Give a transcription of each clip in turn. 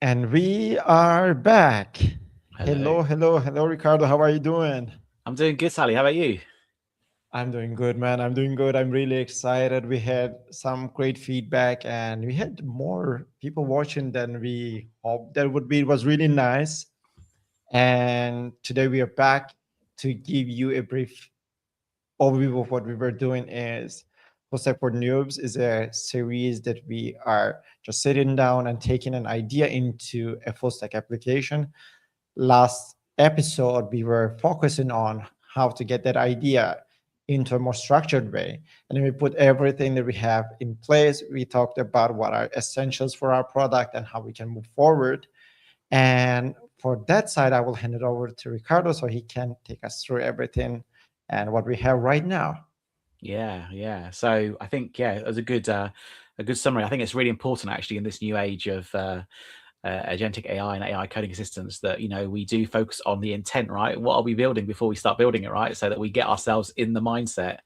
And we are back. Hello. Hello, Ricardo. How are you doing? I'm doing good, Sally. How about you? I'm doing good, man. I'm doing good. I'm really excited. We had some great feedback and we had more people watching than we hoped there would be. It was really nice. And today we are back to give you a brief overview of what we were doing. Is Fullstack for Noobs is a series that we are just sitting down and taking an idea into a full stack application. Last episode, we were focusing on how to get that idea into a more structured way. And then we put everything that we have in place. We talked about what are essentials for our product and how we can move forward. And for that side, I will hand it over to Ricardo so he can take us through everything and what we have right now. Yeah. So I think it was a good summary. I think it's really important actually in this new age of agentic AI and AI coding assistants that we do focus on the intent, right? What are we building before we start building it, right? So that we get ourselves in the mindset.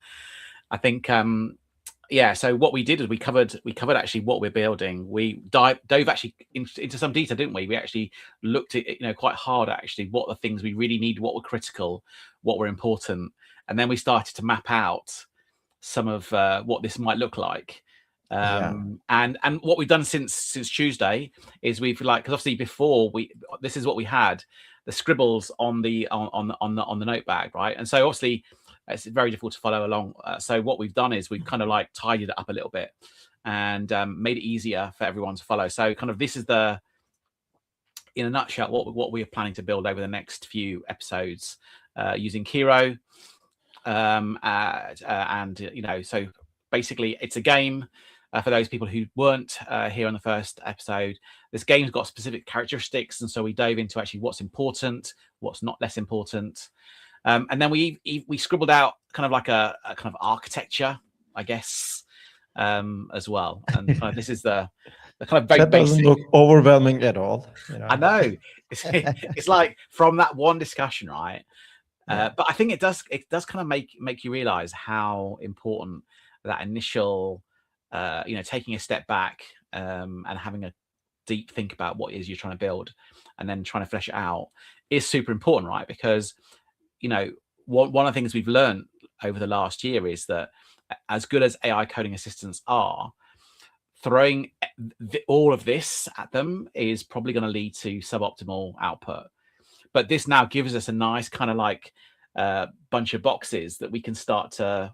I think so what we did is we covered actually what we're building. We dove actually into some detail, didn't we? We actually looked at quite hard actually what the things we really need, what were critical, what were important, and then we started to map out some of what this might look like. Yeah. And what we've done since Tuesday is we've because obviously before this is what we had, the scribbles on the notepad, right? And so obviously it's very difficult to follow along. So what we've done is we've kind of tidied it up a little bit and made it easier for everyone to follow. So kind of this is in a nutshell what we are planning to build over the next few episodes using Kiro. So basically it's a game. For those people who weren't here on the first episode, this game's got specific characteristics, and so we dove into actually what's important, what's not less important, and then we scribbled out kind of like a kind of architecture, I guess, as well. And kind of this is the kind of very That doesn't basic. look overwhelming at all. I know it's like from that one discussion, right? But I think it does kind of make you realize how important that initial taking a step back and having a deep think about what it is you're trying to build and then trying to flesh it out is super important, right? Because one of the things we've learned over the last year is that as good as AI coding assistants are, throwing all of this at them is probably going to lead to suboptimal output. But this now gives us a nice kind of bunch of boxes that we can start to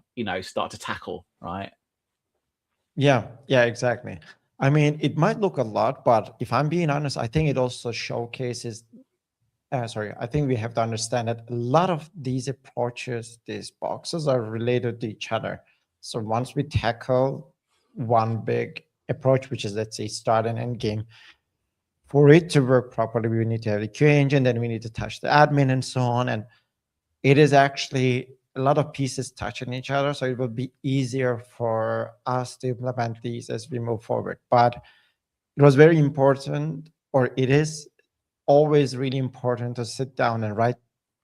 tackle, right? Yeah, exactly. I mean, it might look a lot, but if I'm being honest, I think it also showcases. I think we have to understand that a lot of these approaches, these boxes, are related to each other. So once we tackle one big approach, which is, let's say, start and end game, for it to work properly, we need to have the QA engine, then we need to touch the admin and so on. And it is actually a lot of pieces touching each other. So it will be easier for us to implement these as we move forward. But it was very important, or it is always really important to sit down and write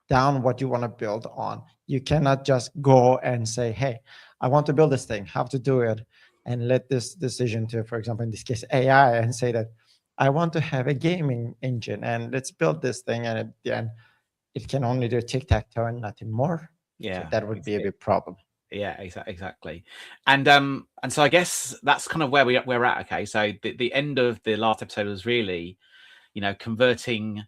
down what you want to build on. You cannot just go and say, hey, I want to build this thing, how to do it, and let this decision to, for example, in this case, AI, and say that I want to have a gaming engine and let's build this thing. And at the end, it can only do tic-tac-toe and nothing more. Yeah. So that would be a big problem. Yeah, exactly. And so I guess that's kind of where we're at. Okay. So the end of the last episode was really, converting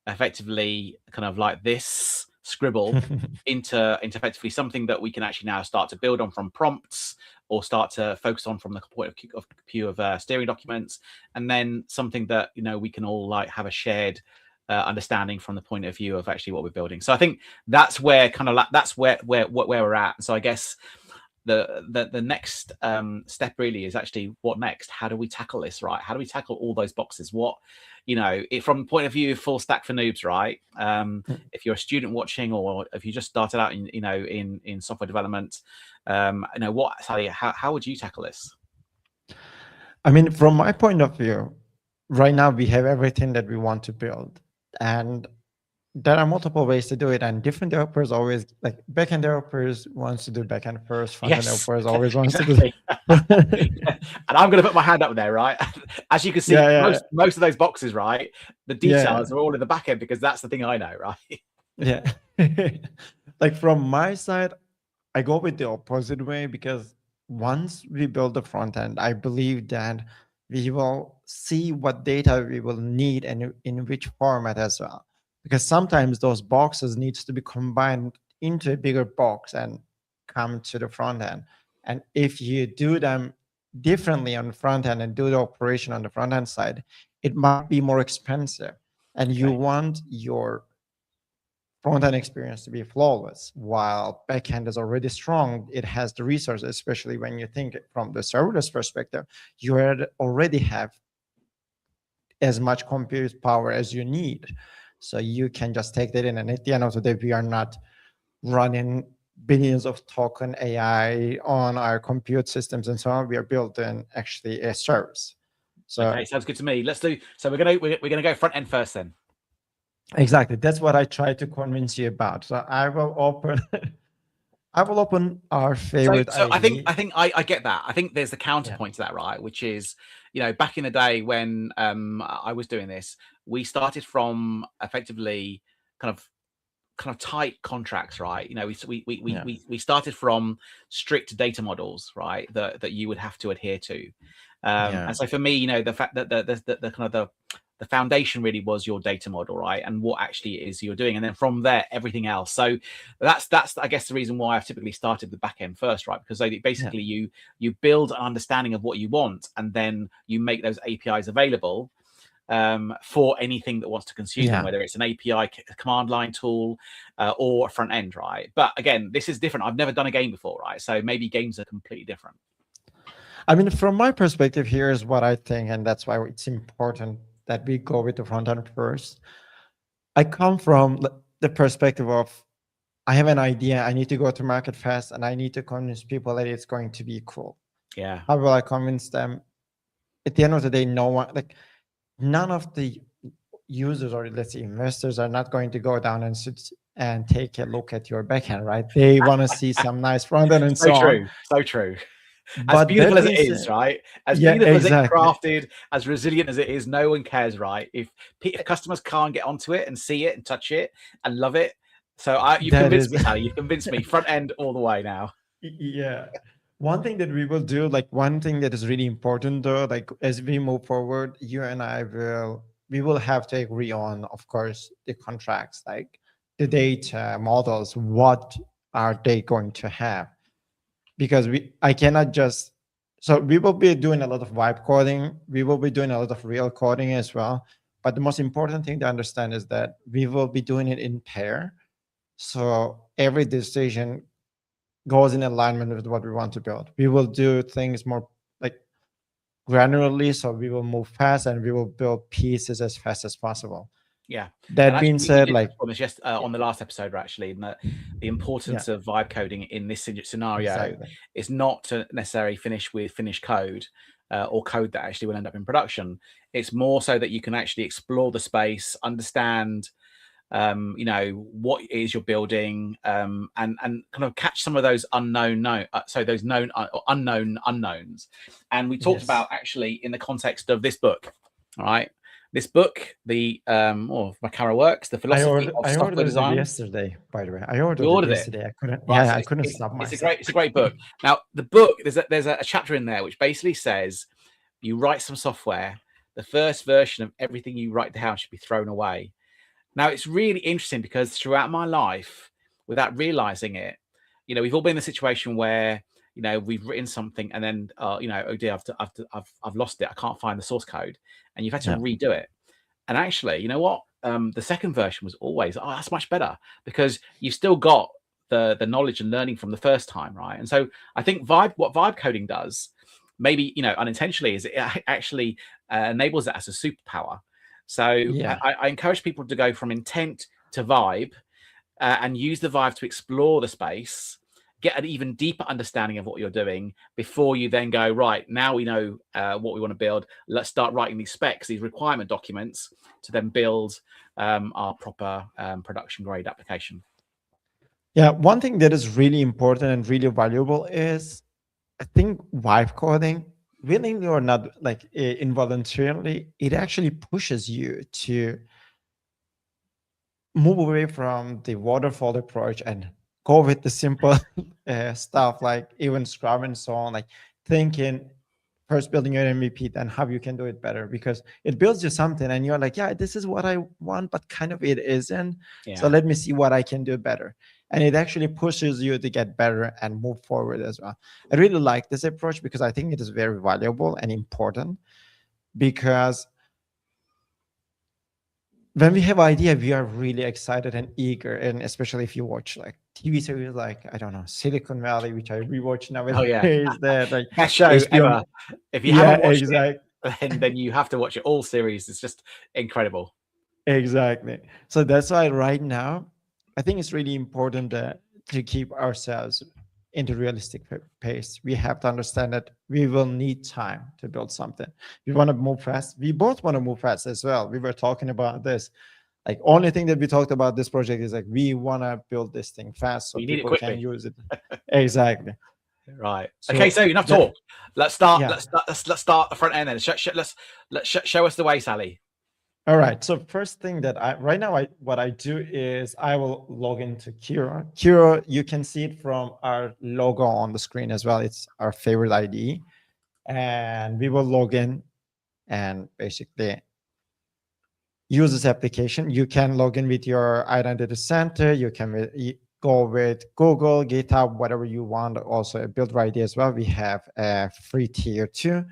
effectively kind of like this scribble into effectively something that we can actually now start to build on from prompts or start to focus on from the point of view of steering documents, and then something that we can all have a shared understanding from the point of view of actually what we're building. So I think that's where that's where we're at. So I guess the next step really is actually what next? How do we tackle this, right? How do we tackle all those boxes? What, from the point of view of Fullstack for Noobs, right? If you're a student watching, or if you just started out in software development, Sally, how would you tackle this? I mean, from my point of view, right now we have everything that we want to build, and there are multiple ways to do it, and different developers always, like backend developers wants to do backend first, front end Yes, developers always wants exactly. to do. And I'm going to put my hand up there, right? As you can see, most of those boxes, right? The details are all in the back end, because that's the thing I know, right? Yeah. Like from my side, I go with the opposite way, because once we build the front end, I believe that we will see what data we will need and in which format as well. Because sometimes those boxes needs to be combined into a bigger box and come to the front end. And if you do them differently on the front end and do the operation on the front end side, it might be more expensive. And you want your front-end experience to be flawless, while backend is already strong. It has the resources, especially when you think from the serverless perspective, you already have as much compute power as you need. So you can just take that in, and at the end of the day, we are not running billions of token AI on our compute systems and so on. We are building actually a service. So okay, sounds good to me. Let's do. So we're gonna go front end first then. Exactly. That's what I try to convince you about. So I will open I will open our favorite So ID. I think I get that. I think there's the counterpoint to that, right? Which is, back in the day when I was doing this, we started from effectively kind of tight contracts, right? We started from strict data models, right? That you would have to adhere to. And so for me, the fact that the kind of the foundation really was your data model, right? And what actually it is you're doing. And then from there, everything else. So that's I guess the reason why I've typically started the back end first, right? Because basically you build an understanding of what you want, and then you make those APIs available for anything that wants to consume them, whether it's an API command line tool or a front end, right? But again, this is different. I've never done a game before, right? So maybe games are completely different. I mean, from my perspective, here's what I think, and that's why it's important that we go with the front end first. I come from the perspective of, I have an idea, I need to go to market fast, and I need to convince people that it's going to be cool. Yeah. How will I convince them? At the end of the day, none of the users, or let's say investors, are not going to go down and sit and take a look at your backend, right? They want to see some nice front end and so on. So true. But as beautiful as it is, right? As beautiful as it's crafted, as resilient as it is, no one cares, right? If customers can't get onto it and see it and touch it and love it. So you've convinced me, Sally. You've convinced me. Front end all the way now. Yeah. One thing that we will do, one thing that is really important though, as we move forward, you and I we will have to agree on, of course, the contracts, like the data models, what are they going to have? Because I cannot just, so we will be doing a lot of vibe coding. We will be doing a lot of real coding as well. But the most important thing to understand is that we will be doing it in pair. So every decision goes in alignment with what we want to build. We will do things more granularly, so we will move fast and we will build pieces as fast as possible. Yeah. That being said, just on the last episode, actually, the importance of vibe coding in this scenario is not to necessarily finish with finished code or code that actually will end up in production. It's more so that you can actually explore the space, understand what it is you're building, and kind of catch some of those unknown unknowns. And we talked about actually in the context of this book, all right? This book, the Makara Works, the philosophy of software design. Yesterday, by the way, I ordered it yesterday. I couldn't stop myself. It's a great book. Now, the book, there's a chapter in there which basically says you write some software, the first version of everything you write down should be thrown away. Now, it's really interesting because throughout my life, without realizing it, we've all been in a situation where we've written something and then oh dear, I've lost it. I can't find the source code, and you've had to redo it. And actually, you know what? the second version was always, oh, that's much better, because you've still got the knowledge and learning from the first time, right? And so I think what vibe coding does, maybe, you know, unintentionally, is it actually enables that as a superpower. So Yeah. I encourage people to go from intent to vibe, and use the vibe to explore the space, get an even deeper understanding of what you're doing before you then go, right, now we know what we want to build. Let's start writing these specs, these requirement documents, to then build our proper production grade application. Yeah. One thing that is really important and really valuable is, I think, vibe coding, willingly or not, like involuntarily, it actually pushes you to move away from the waterfall approach and go with the simple stuff, like even Scrum and so on, like thinking first building your MVP, then how you can do it better, because it builds you something and you're like, yeah, this is what I want, but kind of it isn't. So Yeah. let me see what I can do better. And it actually pushes you to get better and move forward as well. I really like this approach because I think it is very valuable and important, because when we have idea, we are really excited and eager, and especially if you watch like TV series like, I don't know, Silicon Valley, which I rewatch Oh yeah. nowadays, that like Best show HBO. ever. If you Yeah, haven't watched exactly. it, then you have to watch it. All series. It's just incredible. Exactly. So that's why right now, I think it's really important to keep ourselves into realistic pace. We have to understand that we will need time to build something. We want to move fast. We both want to move fast as well. We were talking about this. Like, only thing that we talked about this project is like, we want to build this thing fast so You need it people can quickly. use it. Exactly. Right. Okay. So So enough that, talk. Let's start. yeah. Let's start the front end then. Let's show us the way, Sally. All right. So first thing that right now, what I do is I will log into Kira. Kira, you can see it from our logo on the screen as well. It's our favorite IDE. And we will log in and basically use this application. You can log in with your identity center. You can go with Google, GitHub, whatever you want. Also a Builder ID as well. We have a free tier too.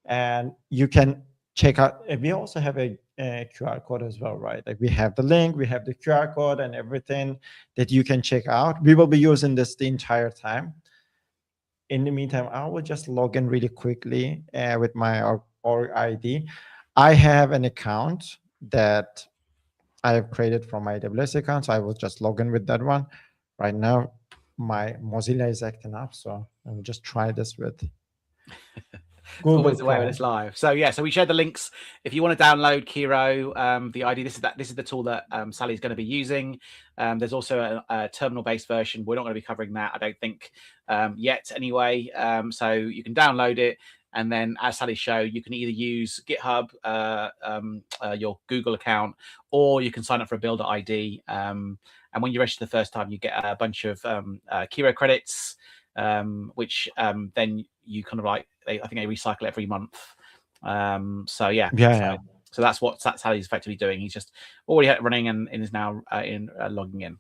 And you can check out, we also have a QR code as well, right? Like, we have the link, we have the QR code and everything that you can check out. We will be using this the entire time. In the meantime, I will just log in really quickly with my org ID. I have an account that I have created from my AWS account, so I will just log in with that one. Right now, my Mozilla is acting up, so I will just try this with It's Google always the way when Chrome. it's live. So yeah, so we share the links if you want to download Kiro, the ID. This is the tool that Sally's going to be using. There's also a terminal-based version. We're not going to be covering that, I don't think, yet anyway. So you can download it, and then, as Sally showed, you can either use GitHub, your Google account, or you can sign up for a Builder ID. And when you register the first time, you get a bunch of Kiro credits, which then you kind of like, I think they recycle every month. So yeah. So that's what Sally's effectively doing. He's just already running and is now logging in.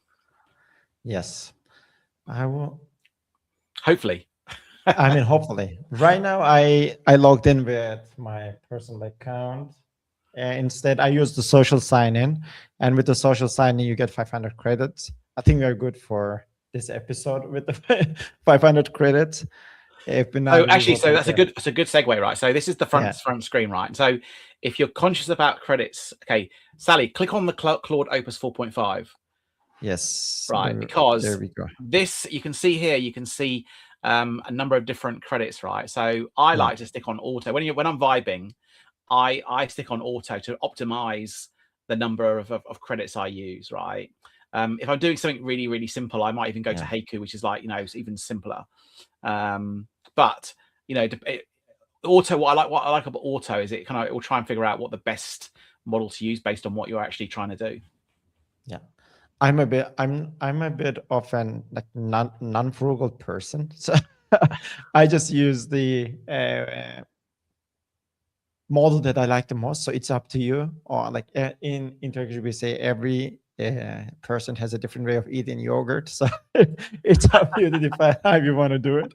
Yes, I will. Hopefully. I mean, hopefully. Right now, I logged in with my personal account. Instead, I use the social sign-in, and with the social sign-in, you get 500 credits. I think we are good for this episode with the 500 credits. If not, actually, so that's a good segue, right? So this is the front screen, right? So if you're conscious about credits, okay, Sally, click on the Claude Opus 4.5. Yes. Right, because there we go. This, you can see here, you can see a number of different credits, right? So I like to stick on auto. When I'm vibing, I stick on auto to optimize the number of credits I use, right? If I'm doing something really, really simple, I might even go to Haiku, which is like, it's even simpler. But auto, what I like about auto is it will try and figure out what the best model to use based on what you're actually trying to do. Yeah, I'm a bit of an like non-frugal person, so I just use the model that I like the most. So it's up to you. Or like in Turkish we say every person has a different way of eating yogurt, so it's up to you to define how you want to do it.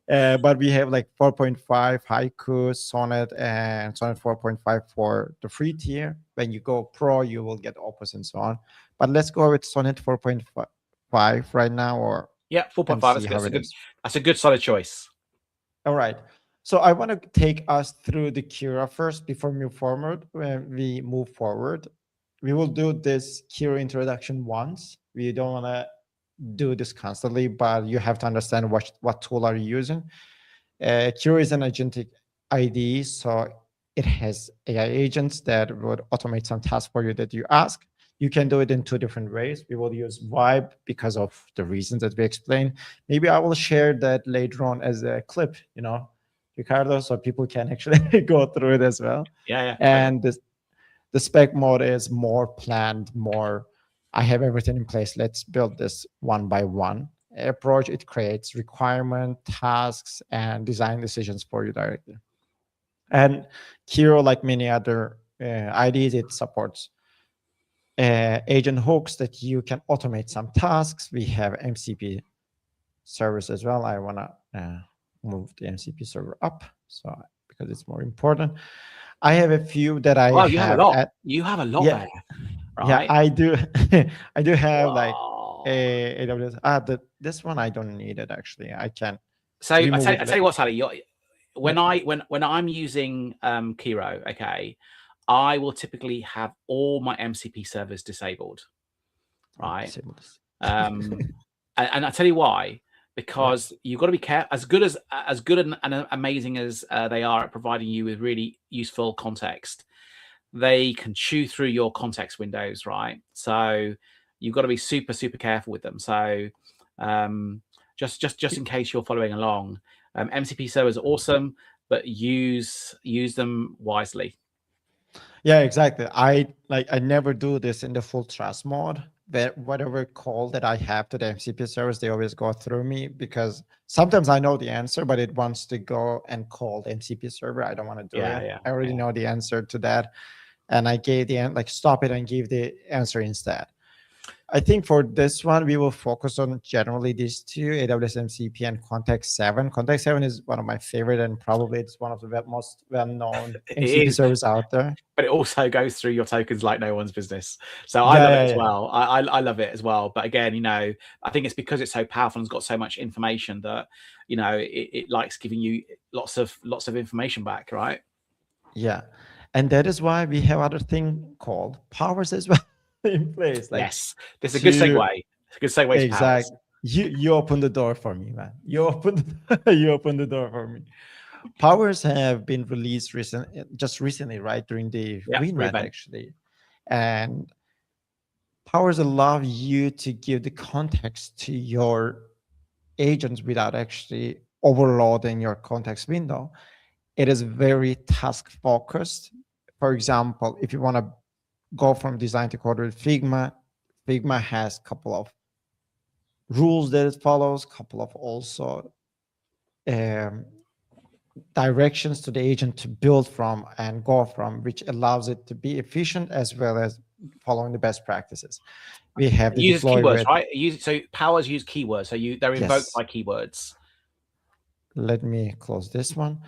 But we have like 4.5 Haiku, Sonnet, and Sonnet 4.5 for the free tier. When you go pro, you will get Opus and so on. But let's go with Sonnet 4.5 right now, or Yeah, and 4.5. see how it is. That's a good solid choice. All right. So I want to take us through the Kira first before we move forward. When we move forward, we will do this Kira introduction once. We don't want to do this constantly, but you have to understand what tool are you using. Kira is an agentic IDE, so it has AI agents that would automate some tasks for you that you ask. You can do it in two different ways. We will use Vibe because of the reasons that we explained. Maybe I will share that later on as a clip, Ricardo, so people can actually go through it as well. Yeah. And the spec mode is more planned, more, I have everything in place. Let's build this one by one approach. It creates requirement, tasks, and design decisions for you directly. And Kiro, like many other IDs, it supports agent hooks that you can automate some tasks. We have MCP servers as well. I want to move the MCP server up, so because it's more important. I have a few that I Wow, you have a have lot. at, You have a lot yeah, there, yeah, right? I do. I do have like Wow. a AWS. This one I don't need it actually. I can So I remove tell it. you what, Sally. Yeah. When I'm using Kiro, okay, I will typically have all my MCP servers disabled, right? Disable this. And I tell you why, Yeah. because you've got to be careful. As good and amazing as they are at providing you with really useful context, they can chew through your context windows, right? So you've got to be super careful with them. So just in case you're following along, MCP servers are awesome, but use them wisely. Yeah, exactly. I never do this in the full trust mode. That whatever call that I have to the MCP service, they always go through me because sometimes I know the answer, but it wants to go and call the MCP server. I don't want to do it. I already know the answer to that, and I gave stop it and give the answer instead. I think for this one, we will focus on generally these two, AWS MCP and Context 7. Context 7 is one of my favorite, and probably it's one of the most well-known It MCP is, servers out there. but it also goes through your tokens like no one's business. So I love it as Yeah. well. I love it as well. But again, I think it's because it's so powerful and it's got so much information that it likes giving you lots of information back, right? Yeah. And that is why we have other thing called powers as well in place. Like Yes, this is a good segue. It's a good segue to powers. exact. You open the door for me, man. You open you open the door for me. Powers have been released just recently, right? During the Yeah, reInvent, reinvent. actually. And powers allow you to give the context to your agents without actually overloading your context window. It is very task focused. For example, if you want to go from design to code with Figma, Figma has a couple of rules that it follows, couple of also um, directions to the agent to build from and go from, which allows it to be efficient as well as following the best practices. We have It the uses deploy keywords, with, right? So powers use keywords. So they're invoked yes, by keywords. let me close this one.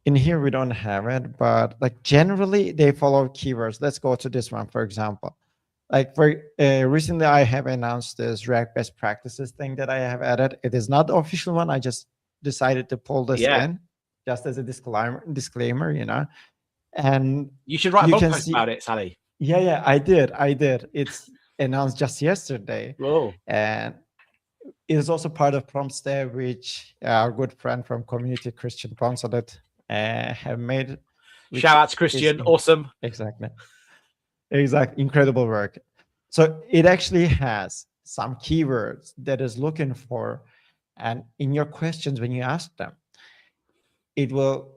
In here, we don't have it, but like generally they follow keywords. Let's go to this one, for example. Like for recently, I have announced this React best practices thing that I have added. It is not the official one. I just decided to pull this Yeah, in just as a disclaimer. And you should write a you blog can post see, about it, Sally. yeah, I did. It's announced just yesterday. Whoa. And it is also part of prompts there, which our good friend from community, Christian Ponsolet, have made, which Shout out to is Christian. Awesome. exactly incredible work. So it actually has some keywords that is looking for, and in your questions when you ask them, it will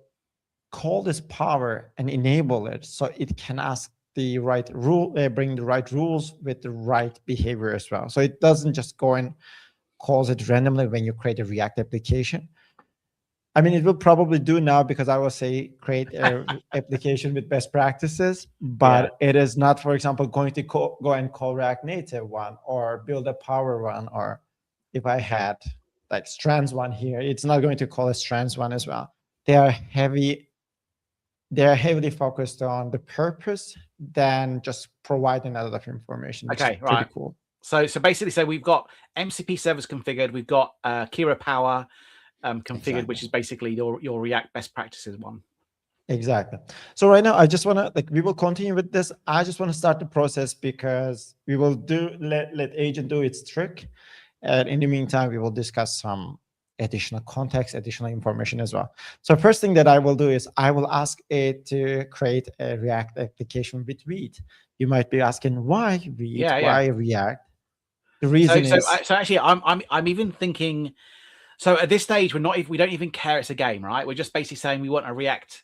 call this power and enable it so it can ask the right rule, bring the right rules with the right behavior as well. So it doesn't just go and calls it randomly when you create a React application. I mean, it will probably do now because I will say create a application with best practices, Yeah. but it is not, for example, going to go and call React Native one or build a Power one, or if I had like strands one here, it's not going to call it strands one as well. They are heavily focused on the purpose than just providing a lot of information, which is Okay, pretty right. cool. So basically, so we've got MCP servers configured. We've got Kira Power configured, Exactly. which is basically your React best practices one. Exactly. So right now, I just want to, like, we will continue with this. I just want to start the process because we will let agent do its trick. And in the meantime, we will discuss some additional context, additional information as well. So first thing that I will do is I will ask it to create a React application with Read. You might be asking, why Read? Yeah, why React? The reason So is actually, I'm even thinking. So at this stage, we don't even care it's a game, right? We're just basically saying we want a React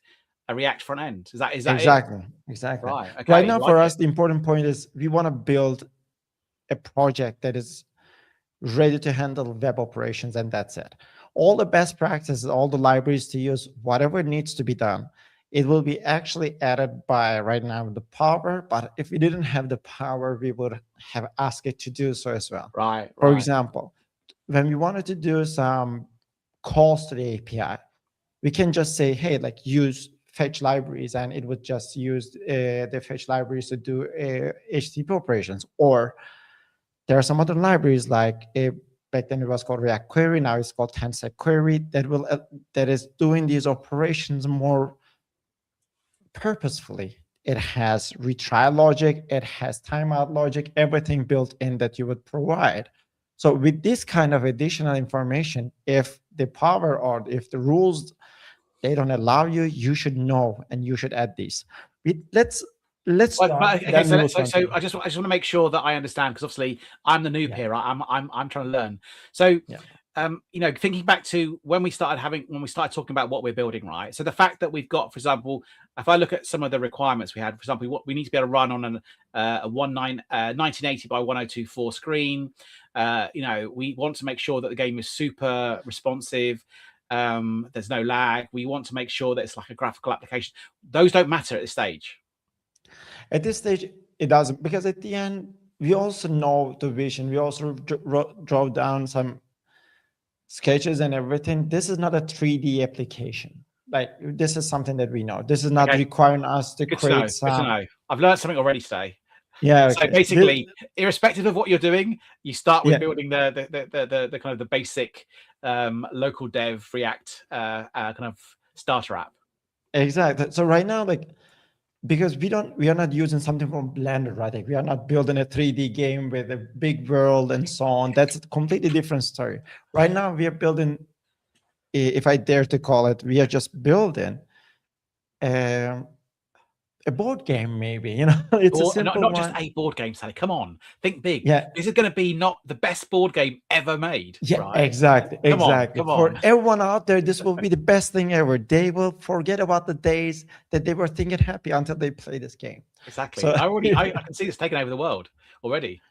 front end. Is that exactly. Right. Okay. Right now, like for us, the important point is we want to build a project that is ready to handle web operations, and that's it. All the best practices, all the libraries to use, whatever needs to be done, it will be actually added by right now the Power. But if we didn't have the Power, we would have asked it to do so as well. Right. For example, when we wanted to do some calls to the API, we can just say, hey, like use fetch libraries, and it would just use the fetch libraries to do HTTP operations. Or there are some other libraries like back then it was called React Query, now it's called Tensor Query, that is doing these operations more purposefully. It has retry logic, it has timeout logic, everything built in that you would provide. So with this kind of additional information, if the Power or if the rules they don't allow you, you should know and you should add these. Let's start. Okay, so continue. I just want to make sure that I understand, because obviously I'm the noob here. Right? I'm trying to learn. So thinking back to when we started talking about what we're building, right? So the fact that we've got, for example, if I look at some of the requirements we had, for example, what we need to be able to run on a 1980 by 1024 screen. We want to make sure that the game is super responsive. There's no lag. We want to make sure that it's like a graphical application. Those don't matter at this stage. At this stage, it doesn't, because at the end, we also know the vision. We also drove down some sketches and everything. This is not a 3D application. Like, this is something that we know. This is not requiring us to create some. Good to know. I've learned something already today. Yeah. So basically, irrespective of what you're doing, you start with building the kind of the basic local dev React kind of starter app. Exactly. So right now, like, because we are not using something from Blender, right? Like, we are not building a 3D game with a big world and so on. That's a completely different story. Right now, we are building, if I dare to call it, we are just building a board game, maybe. It's a simple not one. just a board game, Sally. Come on, think big. Yeah, this is going to be not the best board game ever made. Yeah, right? exactly. Come on. For everyone out there, this will be the best thing ever. They will forget about the days that they were thinking happy until they play this game. Exactly. So, I can see this taking over the world already.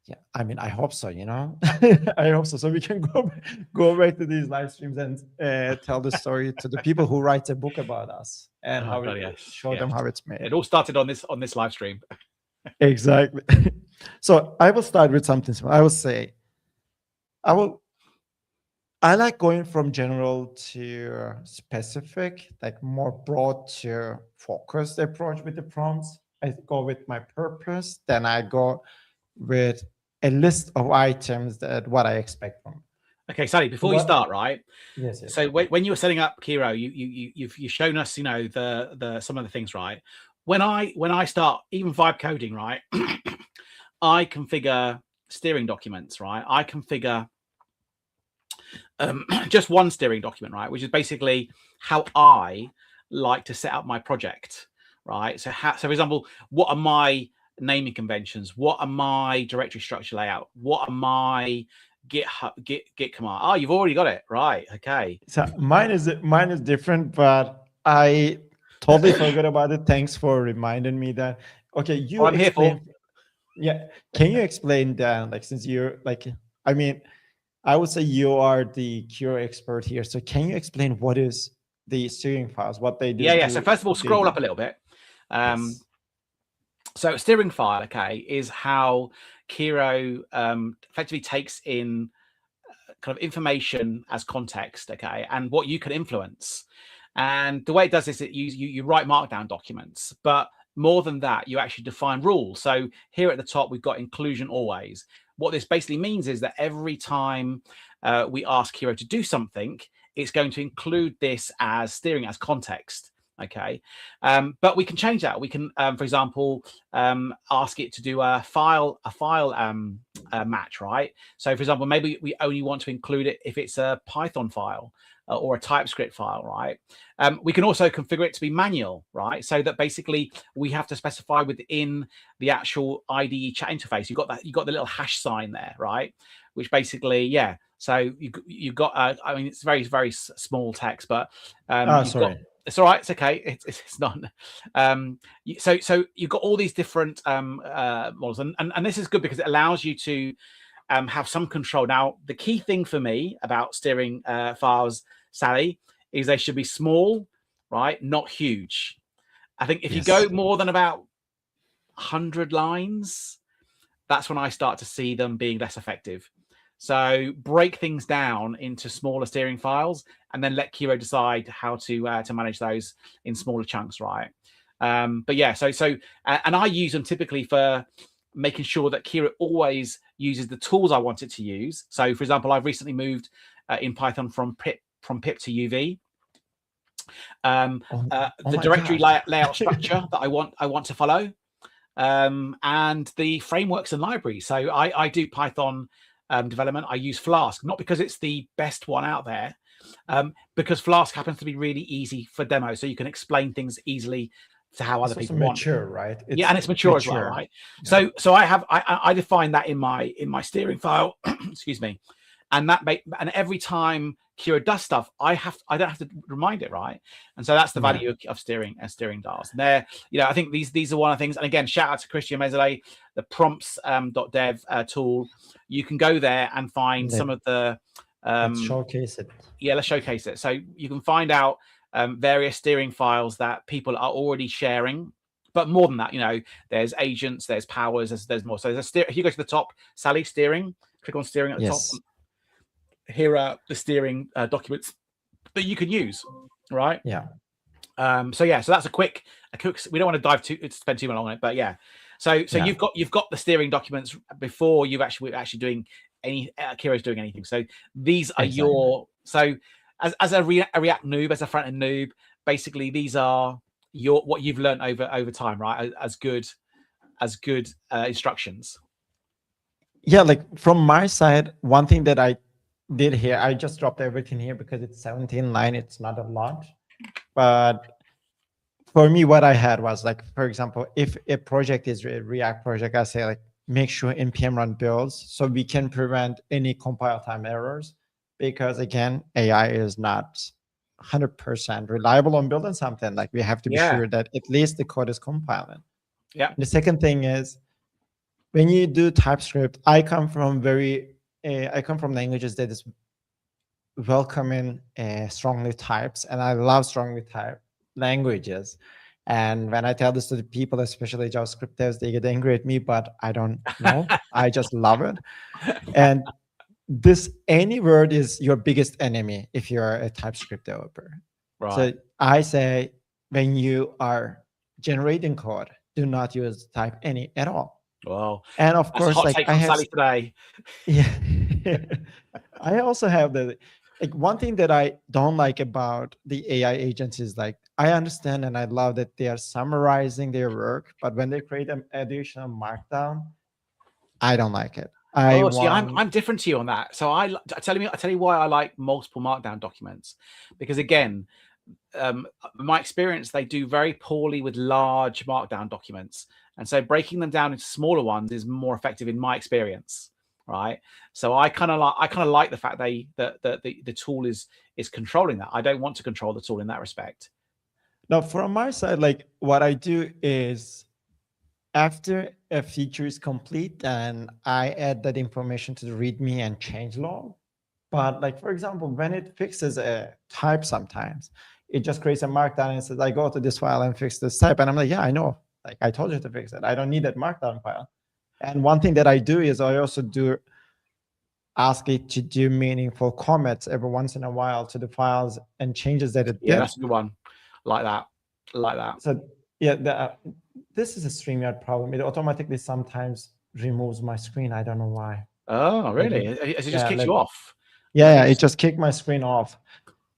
Yeah, I mean, I hope so. I hope so. So we can go back to these live streams and tell the story to the people who write a book about us and show them how it's made. It all started on this live stream. Exactly. So I will start with something small. I will say, I like going from general to specific, like more broad to focused approach with the prompts. I go with my purpose, then I go with a list of items that what I expect from. Okay, Sally, before you start, right? Yes. So when you were setting up Kiro, you've shown us, the some of the things, right? When I start even vibe coding, right? I configure steering documents, right? I configure just one steering document, right? Which is basically how I like to set up my project, right? So for example, what are my naming conventions? What are my directory structure layout? What are my git command? Oh, you've already got it, right? Okay. So mine is different, but I totally forgot about it. Thanks for reminding me that. Okay, I'm here for. Yeah, can you explain that? Like, since you're like, I mean, I would say you are the Kiro expert here. So can you explain what is the steering files, what they do? Yeah. So first of all, scroll up a little bit. Yes. So steering file, okay, is how Kiro effectively takes in kind of information as context, okay, and what you can influence. And the way it does this, you write markdown documents, but more than that, you actually define rules. So here at the top, we've got inclusion always. What this basically means is that every time we ask Hero to do something, it's going to include this as steering as context. Okay, but we can change that. We can, for example, ask it to do a file match, right? So, for example, maybe we only want to include it if it's a Python file or a TypeScript file, right? We can also configure it to be manual, right? So that basically we have to specify within the actual IDE chat interface. You've got the little hash sign there, right? Which basically, yeah. So you got, I mean, it's very, very small text, but Sorry. it's all right. It's okay. It's not. So you've got all these different models, and this is good because it allows you to have some control. Now, the key thing for me about steering files, Sally, is they should be small, right? Not huge. I think if you go more than about 100 lines, that's when I start to see them being less effective. So break things down into smaller steering files, and then let Kiro decide how to manage those in smaller chunks, right? But yeah, and I use them typically for making sure that Kiro always uses the tools I want it to use. So, for example, I've recently moved in Python from pip to UV. The directory layout structure that I want to follow, and the frameworks and libraries. So I do Python development. I use Flask, not because it's the best one out there, because Flask happens to be really easy for demo, so you can explain things easily to how other people want. Mature, right? And it's mature as well, right? Yeah. So I define that in my steering file. Excuse me, and every time Kiro does stuff, I don't have to remind it, right? And so that's the value of steering dials. And there, I think these are one of the things. And again, shout out to Christian Mezzale, the prompts.dev tool. You can go there and find some of the let's showcase it. Yeah, let's showcase it. So you can find out various steering files that people are already sharing. But more than that, there's agents, there's powers, there's more. So if you go to the top, Sally, steering, click on steering at the top. Here are the steering documents that you can use, right? Yeah. So that's a quick. We don't want to spend too long on it, but yeah. So you've got the steering documents before you've actually doing any Kiro's doing anything. So these are as a React noob, as a front end noob, basically these are what you've learned over time, right? As good instructions. Yeah, like from my side, one thing that I did here, I just dropped everything here because it's 17 line. It's not a lot, but for me, what I had was like, for example, if a project is a React project, I say like, make sure npm run builds so we can prevent any compile time errors, because again, AI is not 100% reliable on building something. Like we have to be sure that at least the code is compiling. Yeah. The second thing is when you do TypeScript, I come from languages that is welcoming strongly types, and I love strongly typed languages. And when I tell this to the people, especially JavaScript devs, they get angry at me, but I don't know. I just love it. And any word is your biggest enemy if you're a TypeScript developer. Right. So I say, when you are generating code, do not use type any at all. Wow. And of course, like I have today. Yeah. I also have one thing that I don't like about the AI agents is like, I understand and I love that they are summarizing their work, but when they create an additional markdown, I don't like it. I'm different to you on that. So I tell you why I like multiple markdown documents, because again, my experience, they do very poorly with large markdown documents, and so breaking them down into smaller ones is more effective in my experience. Right. So I kind of like the fact that the tool is controlling that. I don't want to control the tool in that respect. Now, from my side, like what I do is after a feature is complete, then I add that information to the README and change log. But like, for example, when it fixes a type, sometimes it just creates a markdown and says, I go to this file and fix this type. And I'm like, yeah, I know. Like I told you to fix it. I don't need that markdown file. And one thing that I do is I also do ask it to do meaningful comments every once in a while to the files and changes that it Yeah, did. that's a good one. Like that. Like that. So yeah, this is a StreamYard problem. It automatically sometimes removes my screen. I don't know why. Oh, Let really? me, Has it just yeah, kicked you off? yeah, it just kicked my screen off.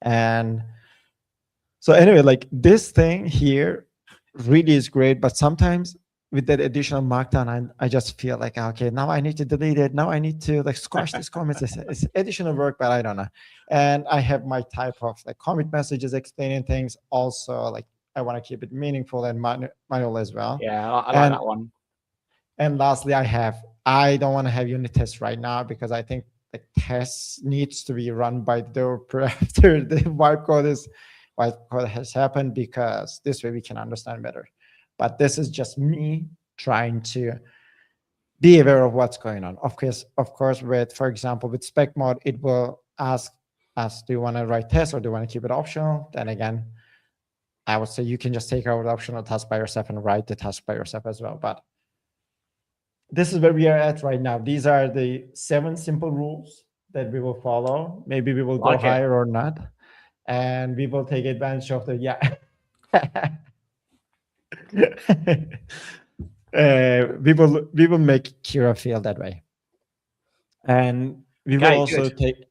And so anyway, like this thing here really is great, but sometimes with that additional markdown, I just feel like, okay, now I need to delete it. Now I need to like squash these comments. It's additional work, but I don't know. And I have my type of like commit messages explaining things. Also, like I want to keep it meaningful and manual as well. Yeah, I like And that one. and lastly, I don't want to have unit tests right now because I think the tests needs to be run by the developer after the wipe code has happened, because this way we can understand better. But this is just me trying to be aware of what's going on. Of course, with, for example, with spec mode, it will ask us, do you want to write tests or do you want to keep it optional? Then again, I would say you can just take out the optional task by yourself and write the task by yourself as well. But this is where we are at right now. These are the 7 simple rules that we will follow. Maybe we will go higher or not. And we will take advantage of the, yeah. We will make Kira feel that way. And we will also take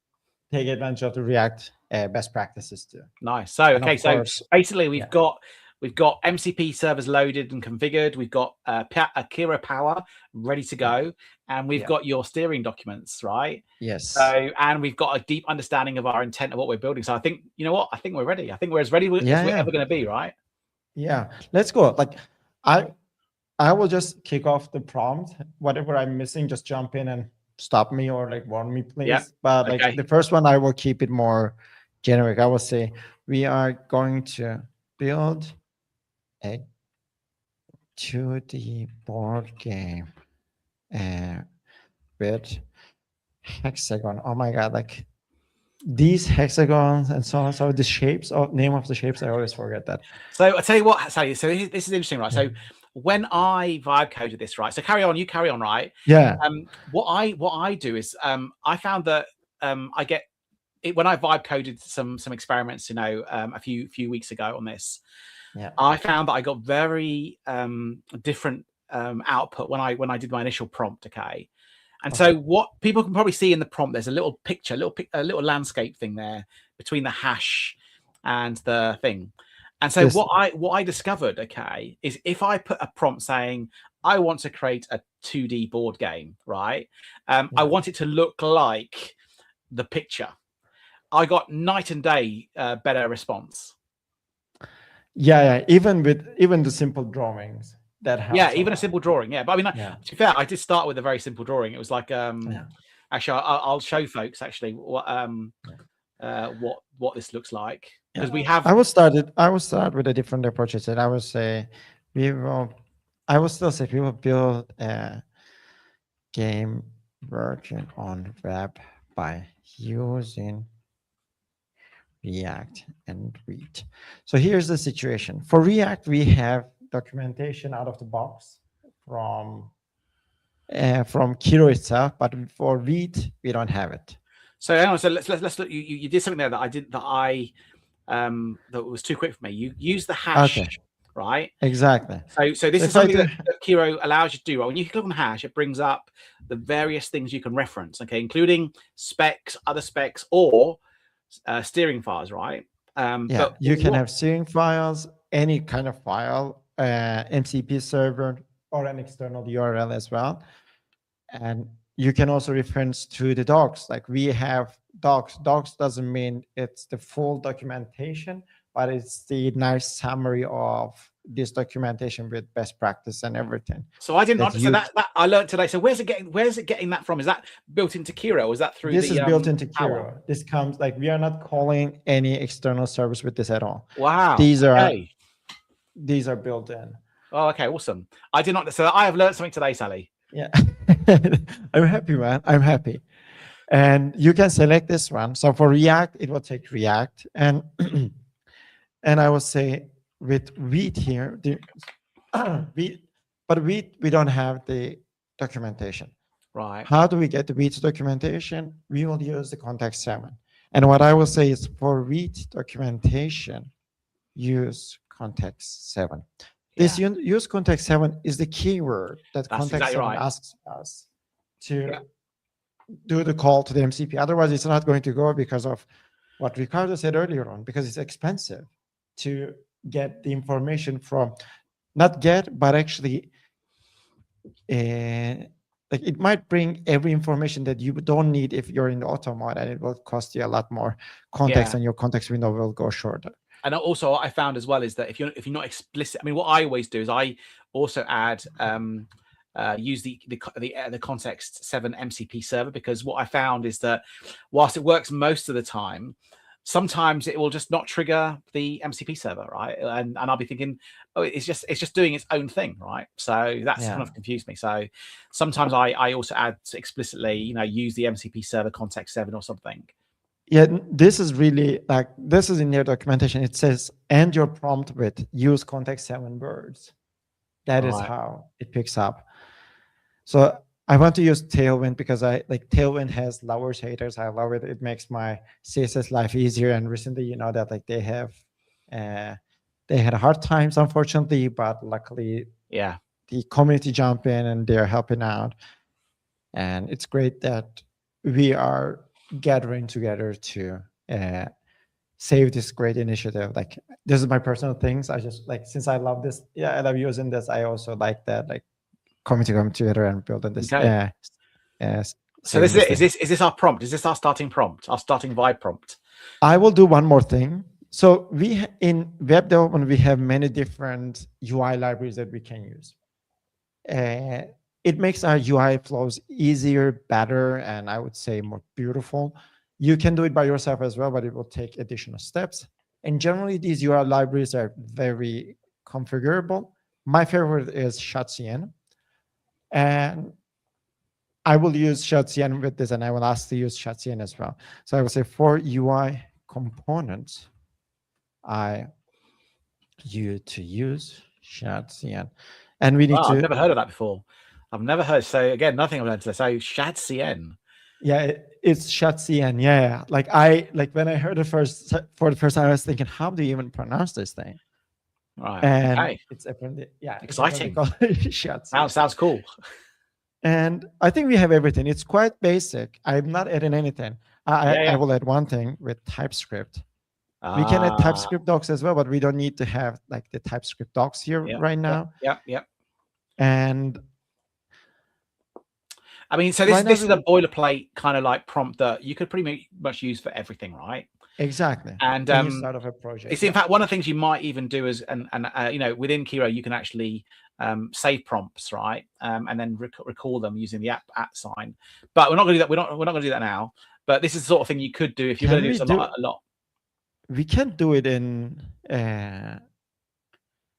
advantage of the React best practices too. Nice. So, okay, so basically we've got MCP servers loaded and configured. We've got Kira Power ready to go, and we've got your steering documents, right? Yes. So, and we've got a deep understanding of our intent of what we're building. So I think, you know what? I think we're ready. I think we're as ready as we're ever going to be, right? Yeah. Let's go. Like I will just kick off the prompt. Whatever I'm missing, just jump in and stop me or like warn me, please. Yeah. But like the first one, I will keep it more generic. I will say we are going to build a 2D board game with hexagon. Oh my God, like these hexagons and so on. So the shapes, name of the shapes, I always forget that. So I'll tell you what, Sally, so this is interesting, right? So when I vibe coded this, right? So you carry on, right? Yeah. What I do is I found that I get it when I vibe coded some experiments, you know, a few weeks ago on this. Yeah. I found that I got very different output when I did my initial prompt. Okay. And so what people can probably see in the prompt, there's a little picture, a little landscape thing there between the hash and the thing. And so what I discovered, okay, is if I put a prompt saying, I want to create a 2D board game, right? I want it to look like the picture. I got night and day better response. Yeah. Even the simple drawings that helps. Yeah, even a simple drawing. Yeah, but I mean, to be fair, I did start with a very simple drawing. It was like, actually, I'll show folks actually what this looks like, because we have. I will start with a different approach. I will say we will build a game version on web by using React and Read. So here's the situation. For React, we have documentation out of the box from Kiro itself, but for Read, we don't have it. So anyway, so let's look. You did something there that that was too quick for me. You use the hash, right? Exactly. So this is something that Kiro allows you to do. Right? When you click on hash, it brings up the various things you can reference, okay, including specs, other specs, or steering files, right? But you can have steering files, any kind of file, MCP server, or an external URL as well. And you can also reference to the docs. Like we have docs. Docs doesn't mean it's the full documentation, but it's the nice summary of this documentation with best practice and everything. So I didn't understand that I learned today. So where's it getting that from? Is that built into Kiro? Or is that through this is built into Kiro? This comes like we are not calling any external service with this at all. Wow. These are built in. Oh, okay, awesome. I did not. So I have learned something today, Sally. Yeah. I'm happy, man. I'm happy. And you can select this one. So for React, it will take React. And and I will say with Read here, we don't have the documentation. Right. How do we get the Vite documentation? We will use the context 7. And what I will say is for Vite documentation, use context 7. This Yeah. use context 7 is the keyword that That's context exactly 7 right. asks us to Yeah. do the call to the MCP. Otherwise, it's not going to go because of what Ricardo said earlier on, because it's expensive to get the information from, not get, but actually, like it might bring every information that you don't need if you're in the auto mode, and it will cost you a lot more context, Yeah. and your context window will go shorter. And also what I found as well is that if you're not explicit, I mean, what I always do is I also add use the context 7 MCP server, because what I found is that whilst it works most of the time, sometimes it will just not trigger the MCP server, right? And I'll be thinking, oh, it's just doing its own thing, right? So that's kind of confused me. So sometimes I also add explicitly, use the MCP server context 7 or something. Yeah, this is really like, this is in their documentation. It says, end your prompt with use context 7 words. That is how it picks up. So I want to use Tailwind because I like Tailwind has lower shaders. I love it. It makes my CSS life easier. And recently, you know that like they had hard times, unfortunately, but luckily, yeah, the community jump in and they're helping out. And it's great that we are gathering together to save this great initiative. Like, this is my personal things. I just like, since I love this, I love using this. I also like that, like, community come together and build on this. okay. So this is this our prompt? Is this our starting prompt? Our starting vibe prompt? I will do one more thing. So in web development, we have many different UI libraries that we can use. It makes our UI flows easier, better, and I would say more beautiful. You can do it by yourself as well, but it will take additional steps. And generally, these UI libraries are very configurable. My favorite is ShotCN. And I will use ShotCN with this, and I will ask to use ShotCN as well. So I will say for UI components, I you to use ShotCN. And we need to... I've never heard of that before. I've never heard. So again, nothing I've learned today. So ShadCN. Yeah, it's ShotCN. Yeah. Like when I heard it for the first time, I was thinking, how do you even pronounce this thing? Right. And okay. It's apparently, exciting. ShotCN. Sounds cool. And I think we have everything. It's quite basic. I'm not adding anything. I will add one thing with TypeScript. We can add TypeScript docs as well, but we don't need to have like the TypeScript docs here right now. Yeah. And I mean, so this is a boilerplate kind of like prompt that you could pretty much use for everything, right? Exactly. And when you start off a project, it's in fact one of the things you might even do is, and within Kiro you can actually save prompts, right? And then recall them using the at sign. But we're not going to do that. We're not going to do that now. But this is the sort of thing you could do if you're going to do this a lot. We can't do it in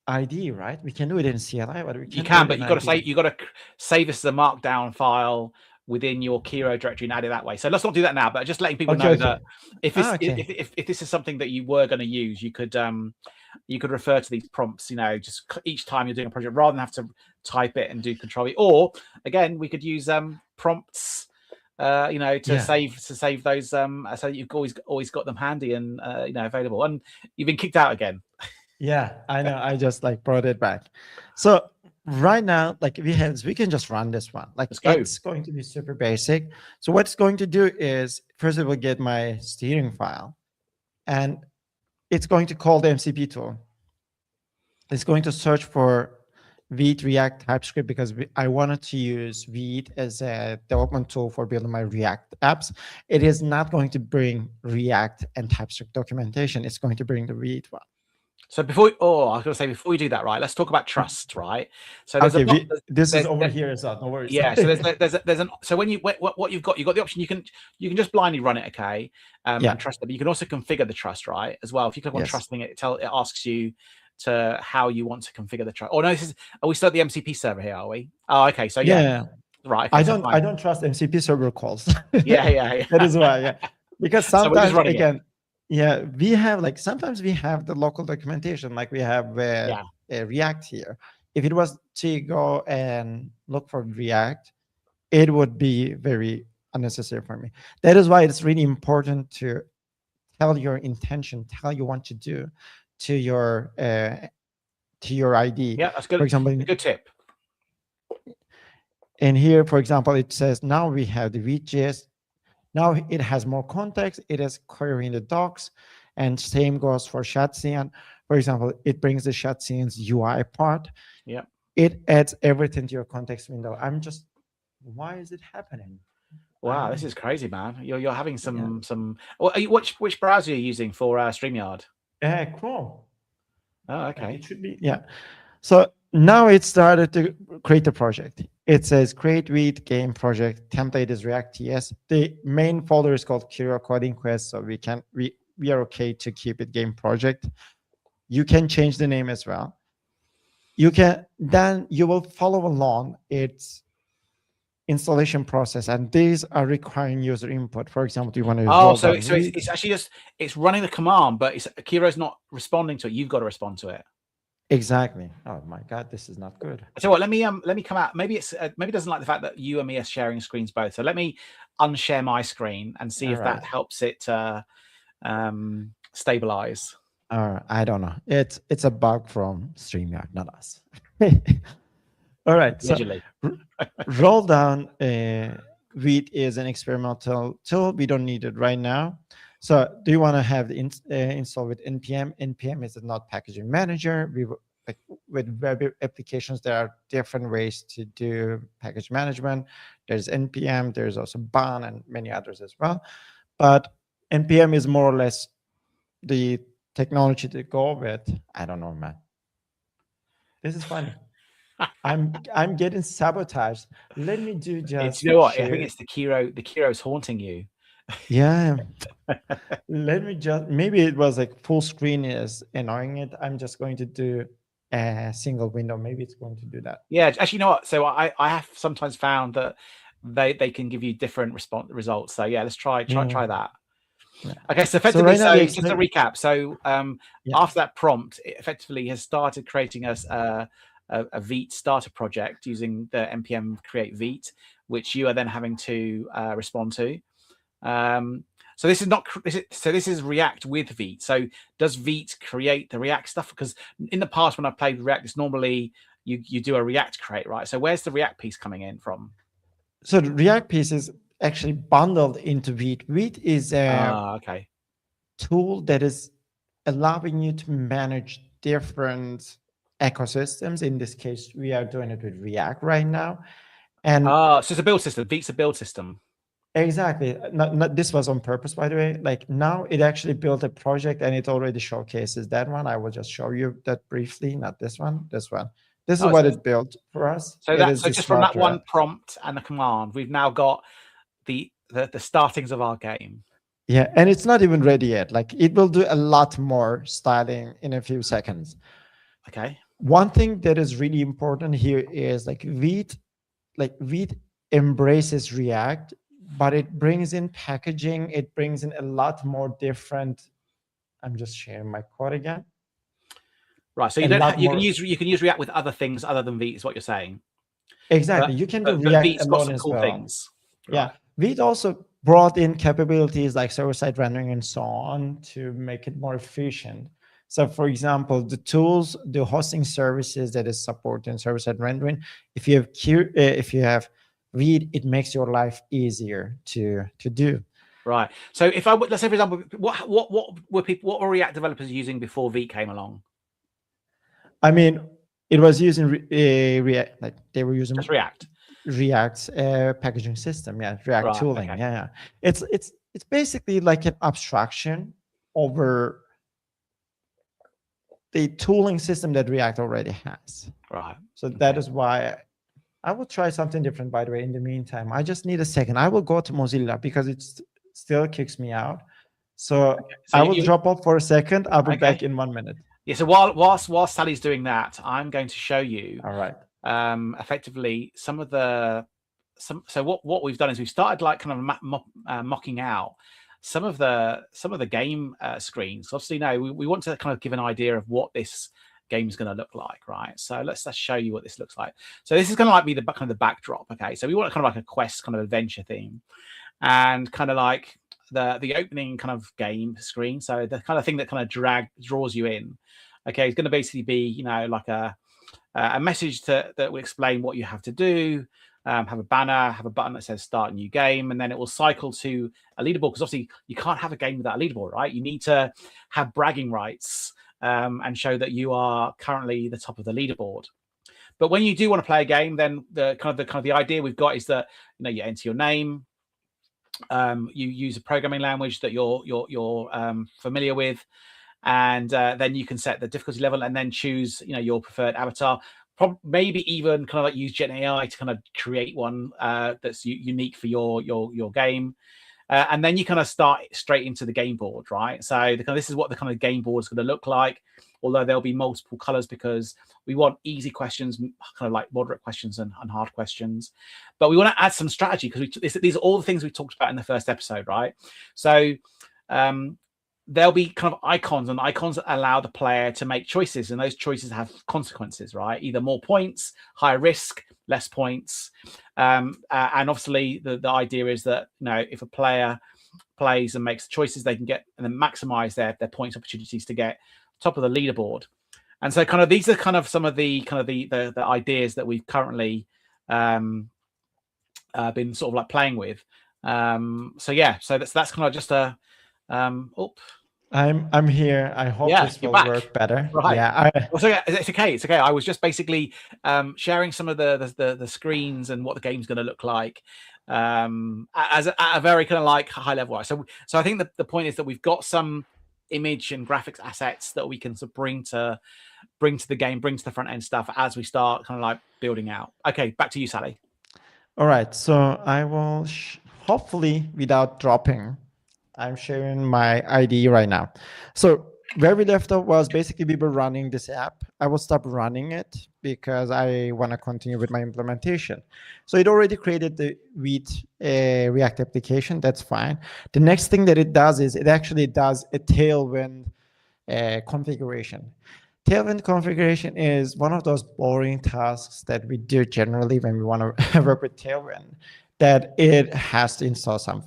ID, right? We can do it in CLI, but we can't. You can, but you got to save this as a markdown file within your Kiro directory and add it that way. So let's not do that now, but just letting people know that if this is something that you were going to use, you could refer to these prompts, just each time you're doing a project, rather than have to type it and do Control-E. Or again, we could use prompts, to save those, so you've always got them handy and available. And you've been kicked out again. Yeah, I know. I just brought it back. So right now, we can just run this one. It's going to be super basic. So what it's going to do is, first it will get my steering file, and it's going to call the MCP tool. It's going to search for Vite React TypeScript because I wanted to use Vite as a development tool for building my React apps. It is not going to bring React and TypeScript documentation. It's going to bring the Vite one. So before we do that, right? Let's talk about trust, right? So this is over here as well. No worries. Yeah. So so when what you've got the option, you can just blindly run it, okay, and trust it. But you can also configure the trust, right, as well. If you click on trusting it, it asks you to how you want to configure the trust. Oh no, are we still at the MCP server here? Are we? Oh, okay. So yeah. Right. Okay, I don't trust MCP server calls. Yeah. That is why. Yeah, because sometimes so we have sometimes we have the local documentation, like we have a React here. If it was to go and look for React, it would be very unnecessary for me. That is why it's really important to tell your intention, tell you want to do to your ID. Yeah, that's good. For example, A good tip. in here, for example, it says now we have the Vue.js. Now it has more context. It is querying the docs, and same goes for Shatsian. For example, it brings the Shatsian's UI part. Yeah. It adds everything to your context window. Why is it happening? Wow, this is crazy, man. You're having some. Which browser are you using for StreamYard? Chrome. Oh, okay. It should be, yeah. So now it started to create a project. It says create with game project. Template is React.js. The main folder is called Kiro Coding Quest. So we are okay to keep it game project. You can change the name as well. Then you will follow along its installation process, and these are requiring user input. For example, do you want to so it's actually just it's running the command, but Kiro's not responding to it. You've got to respond to it. Exactly. Oh my God, this is not good. So what? Let me come out. Maybe maybe it doesn't like the fact that you and me are sharing screens both. So let me unshare my screen and see if that helps it stabilize. I don't know. It's a bug from StreamYard, not us. All right. So roll down Vite is an experimental tool. We don't need it right now. So do you want to have the install with npm? npm is a node packaging manager. With web applications, there are different ways to do package management. There's npm, there's also ban and many others as well. But npm is more or less the technology to go with. I don't know, man. This is funny. I'm getting sabotaged. Let me do just. You know what? I think it's the Kiro. The Kiro's haunting you. Yeah. Let me just. Maybe it was like full screen is annoying it. I'm just going to do a single window. Maybe it's going to do that. Yeah. Actually, you know what? So I have sometimes found that they can give you different results. So yeah, let's try that. Yeah. Okay, so effectively, so just to recap, so after that prompt, it effectively has started creating us a Vite starter project using the npm create Vite, which you are then having to respond to. So this is not. This is React with Vite. So does Vite create the React stuff? Because in the past, when I played with React, it's normally you do a React create, right? So where's the React piece coming in from? So the React piece is actually bundled into Vite. Vite is a tool that is allowing you to manage different ecosystems. In this case, we are doing it with React right now. And so it's a build system. Vite's a build system. Exactly. Not this was on purpose, by the way. Like now it actually built a project and it already showcases that one. I will just show you that briefly, not this one, this one. This is what it built for us. So just from that one prompt and the command, we've now got the startings of our game. Yeah, and it's not even ready yet. Like it will do a lot more styling in a few seconds. Okay. One thing that is really important here is like Vite embraces React, but it brings in packaging. It brings in a lot more different. I'm just sharing my code again. Right. So you can use React with other things other than Vite, is what you're saying. Exactly. You can do React alone as well. Things. Yeah. Vite also brought in capabilities like server-side rendering and so on to make it more efficient. So for example, the tools, the hosting services that is supporting server-side rendering, if you have Vite, it makes your life easier to do. Right. So if let's say for example, what were React developers using before Vite came along? I mean, it was using React, like they were using just React's packaging system. Yeah, React tooling. Okay. Yeah. It's basically like an abstraction over the tooling system that React already has. Right. So that is why I will try something different, by the way. In the meantime, I just need a second. I will go to Mozilla because it still kicks me out. So I will drop off for a second. I'll be back in 1 minute. Yeah. So while Sally's doing that, I'm going to show you. All right. Effectively, some of the so what we've done is we've started like kind of mocking out some of the game screens. Obviously, now we want to kind of give an idea of what this game's going to look like, right? So let's show you what this looks like. So this is going to like be the kind of the backdrop. Okay, so we want kind of like a quest kind of adventure theme, and kind of like the opening kind of game screen. So the kind of thing that kind of draws you in. Okay, it's going to basically be like a message that will explain what you have to do. Have a banner, have a button that says start new game, and then it will cycle to a leaderboard, because obviously you can't have a game without a leaderboard, right? You need to have bragging rights and show that you are currently the top of the leaderboard. But when you do want to play a game, then the idea we've got is that you enter your name, you use a programming language that you're familiar with, and then you can set the difficulty level and then choose your preferred avatar. Maybe even kind of like use Gen AI to kind of create one that's unique for your game, and then you kind of start straight into the game board, right? So this is what the kind of game board is going to look like, although there'll be multiple colors because we want easy questions, kind of like moderate questions and hard questions. But we want to add some strategy because these are all the things we talked about in the first episode, right? So there'll be kind of icons, and icons allow the player to make choices, and those choices have consequences, right? Either more points, higher risk, less points. And obviously the idea is that if a player plays and makes choices, they can get and then maximize their points opportunities to get top of the leaderboard. And so kind of these are kind of some of the ideas that we've currently been sort of like playing with. So that's kind of just a I'm here. I hope this will work better. Right. Yeah. It's okay. It's okay. I was just basically sharing some of the screens and what the game's going to look like at a very kind of like high level. So I think the point is that we've got some image and graphics assets that we can sort of bring to the game, bring to the front end stuff as we start kind of like building out. Okay, back to you, Sally. All right. So I will hopefully without dropping. I'm sharing my ID right now. So where we left off was basically we were running this app. I will stop running it because I want to continue with my implementation. So it already created the React application. That's fine. The next thing that it does is it actually does a Tailwind configuration. Tailwind configuration is one of those boring tasks that we do generally when we want to work with Tailwind, that it has to install some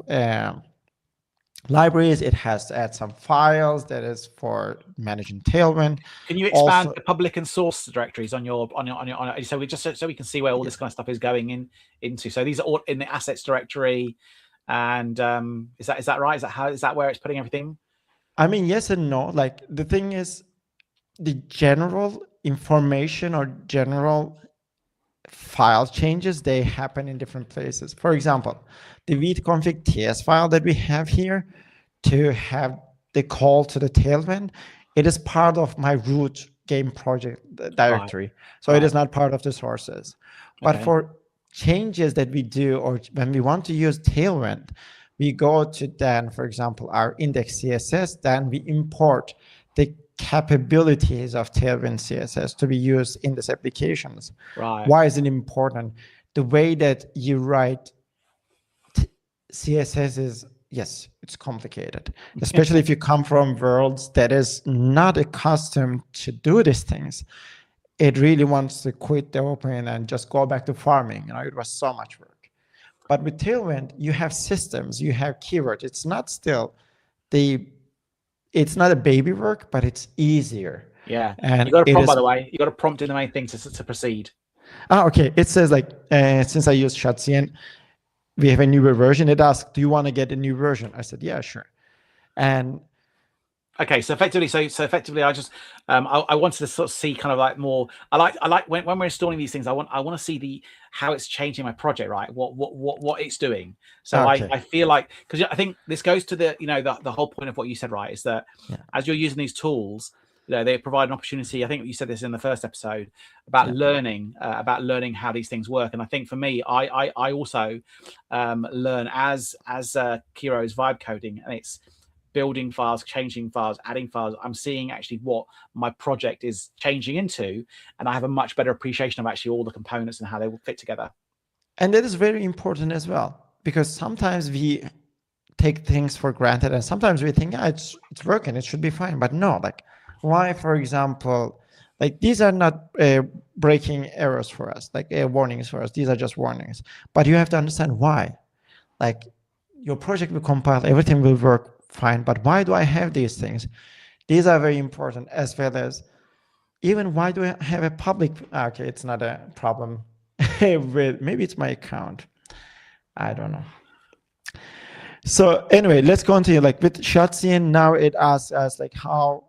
libraries, it has to add some files that is for managing Tailwind. Can you expand the public and source directories on your so we can see where all this kind of stuff is going into? So these are all in the assets directory, and is that right? Is that where it's putting everything? I mean, yes and no. Like the thing is, the general information or general file changes, they happen in different places. For example, the vconfig ts file that we have here to have the call to the Tailwind, it is part of my root game project directory. Right. So it is not part of the sources. But for changes that we do, or when we want to use Tailwind, we go to then, for example, our index CSS, then we import the capabilities of Tailwind CSS to be used in these applications. Right. Why is it important? The way that you write CSS is, yes, it's complicated, especially if you come from worlds that is not accustomed to do these things. It really wants to quit the open and just go back to farming. It was so much work. But with Tailwind, you have systems, you have keywords. It's not a baby work, but it's easier. Yeah. And you got a prompt, by the way. You got a prompt in the main thing to proceed. Okay. It says like, since I use Shatsian, we have a newer version. It asked, do you want to get a new version? I said, yeah, sure. And okay, so effectively, I just I wanted to sort of see kind of like more. I like when we're installing these things. I want to see how it's changing my project, right? What it's doing. So okay. I feel like, because I think this goes to the whole point of what you said, right? Is that as you're using these tools, they provide an opportunity. I think you said this in the first episode about learning how these things work. And I think for me, I also learn as Kiro's vibe coding, and it's building files, changing files, adding files. I'm seeing actually what my project is changing into, and I have a much better appreciation of actually all the components and how they will fit together. And that is very important as well, because sometimes we take things for granted, and sometimes we think, it's working, it should be fine. But no, like why, for example, Like these are not breaking errors for us, like warnings for us. These are just warnings. But you have to understand why. Like your project will compile, everything will work fine. But why do I have these things? These are very important, as well as even why do I have a public? Okay, it's not a problem. With maybe it's my account. I don't know. So anyway, let's continue. Like with Shotzi, now it asks us like how,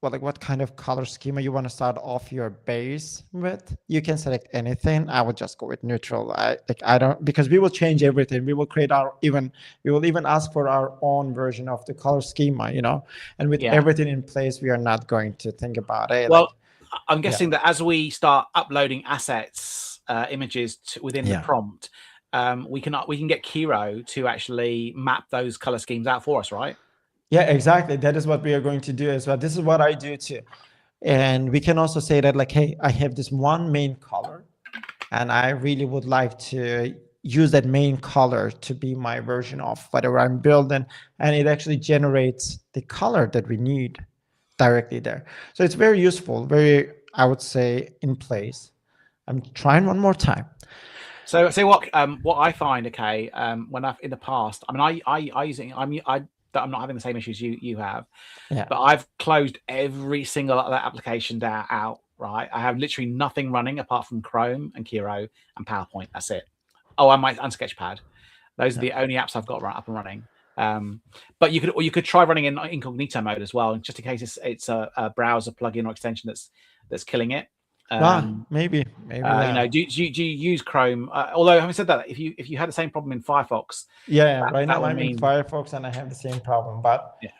well, like what kind of color schema you want to start off your base with. You can select anything. I would just go with neutral. I don't, because we will change everything. We will create our even, we will even ask for our own version of the color schema, you know. And with Yeah. everything in place, we are not going to think about it. Well, Like, I'm guessing that as we start uploading assets, images within the prompt, we can get Kiro to actually map those color schemes out for us, right? yeah, exactly. That is what we are going to do as well. This is what I do too. And we can also say that like, hey, I have this one main color and I really would like to use that main color to be my version of whatever I'm building. And it actually generates the color that we need directly there. So it's very useful, very, I would say, in place. I'm trying one more time. So what I find, okay, when I've in the past, I mean, I use it, I'm not having the same issues you have, Yeah. but I've closed every single other application out, right? I have literally nothing running apart from Chrome and Kiro and PowerPoint. That's it. Oh, and Sketchpad. Those are the only apps I've got up and running. But you could try running in incognito mode as well, just in case it's a browser plugin or extension that's killing it. Maybe. You know, do you use Chrome? Although having said that, if you had the same problem in Firefox, right now I'm in Firefox and I have the same problem. But yeah.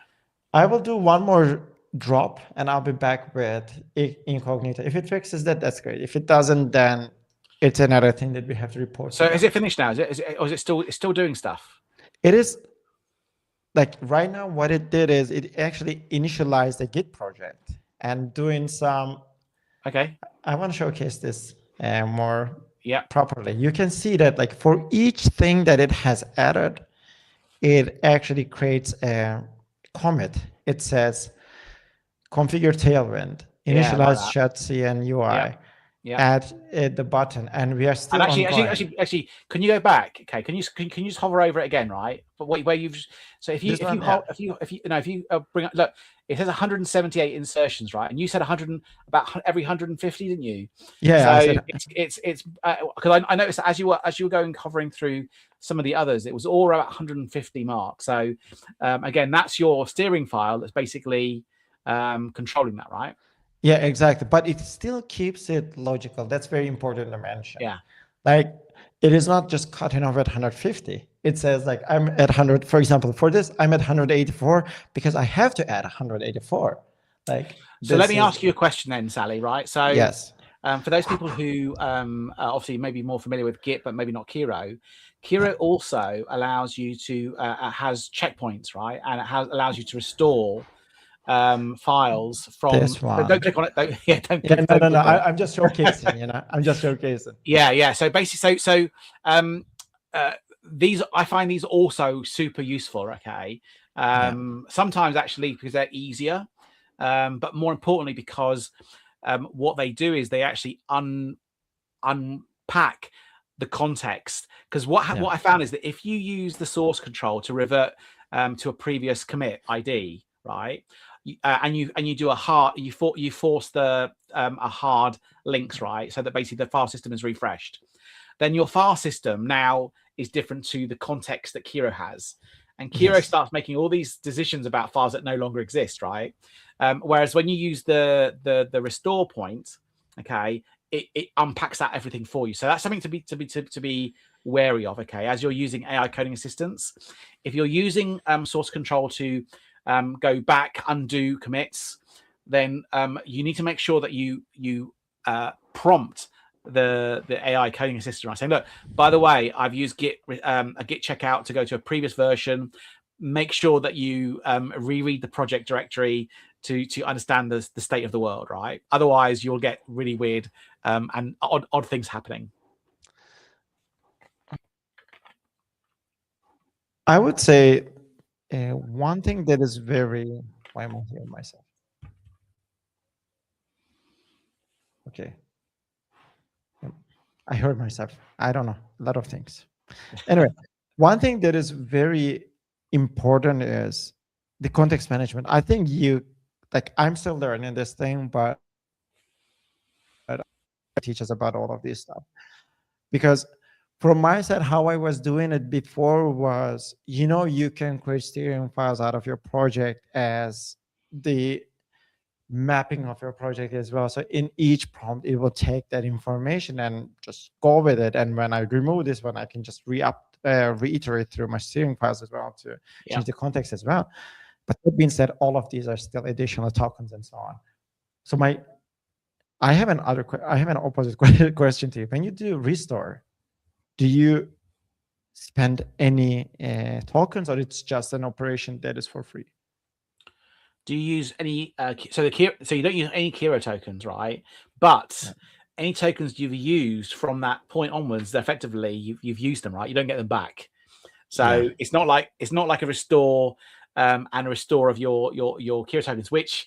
I will do one more drop and I'll be back with incognito. If it fixes that, that's great. If it doesn't, then it's another thing that we have to report. So is it finished now? Or is it still doing stuff? It is. Like right now, what it did is it actually initialized a Git project and doing some. Okay. I want to showcase this more Yeah. properly. You can see that like for each thing that it has added, it actually creates a commit. It says configure Tailwind, initialize Shotzi and UI, add the button, and we are still and actually, can you go back? Okay, can you just hover over it again, right? But where you've if you bring up, look, it says 178 insertions, right? And you said 100 about every 150, didn't you? Yeah. So it's because I noticed that as you were going hovering through some of the others, it was all around 150 mark. So again, that's your steering file that's basically controlling that, right? Yeah, exactly. But it still keeps it logical. That's very important to mention. Yeah. Like it is not just cutting off at 150. It says like I'm at 100, for example, for this, I'm at 184 because I have to add 184. Like, so let me ask you a question then, Sally, right? So yes. For those people who obviously may be more familiar with Git, but maybe not Kiro, Kiro also allows you to has checkpoints, right? And it allows you to restore files from this one. Don't click on it. No. I'm just showcasing. I'm just showcasing. Yeah. So basically, these I find these also super useful. Okay. Sometimes actually because they're easier, but more importantly because what they do is they actually unpack the context. Because what I found is that if you use the source control to revert to a previous commit ID, right? And you do a hard, you force the a hard links, right? So that basically the file system is refreshed. Then your file system now is different to the context that Kiro has, and Kiro starts making all these decisions about files that no longer exist, right? Whereas when you use the restore point, okay, it unpacks that everything for you. So that's something to be wary of, okay, as you're using AI coding assistants. If you're using source control to go back, undo commits, then you need to make sure that you prompt the AI coding assistant, right? Saying, look, by the way, I've used a Git checkout to go to a previous version. Make sure that you reread the project directory to understand the state of the world, right? Otherwise, you'll get really weird and odd things happening. I would say one thing that is very, why am I hearing myself? Okay. I heard myself. I don't know. A lot of things. Anyway, one thing that is very important is the context management. I think like I'm still learning this thing, but teach us about all of this stuff. Because from my side, how I was doing it before was, you can create steering files out of your project as the mapping of your project as well. So in each prompt, it will take that information and just go with it. And when I remove this one, I can just reiterate through my steering files as well to change the context as well. But that means that all of these are still additional tokens and so on. So I have an opposite question to you. When you do restore, do you spend any tokens, or it's just an operation that is for free? Do you use any so you don't use any Kiro tokens, right? But any tokens you've used from that point onwards, effectively you've used them, right? You don't get them back. So it's not like a restore and a restore of your Kiro tokens, which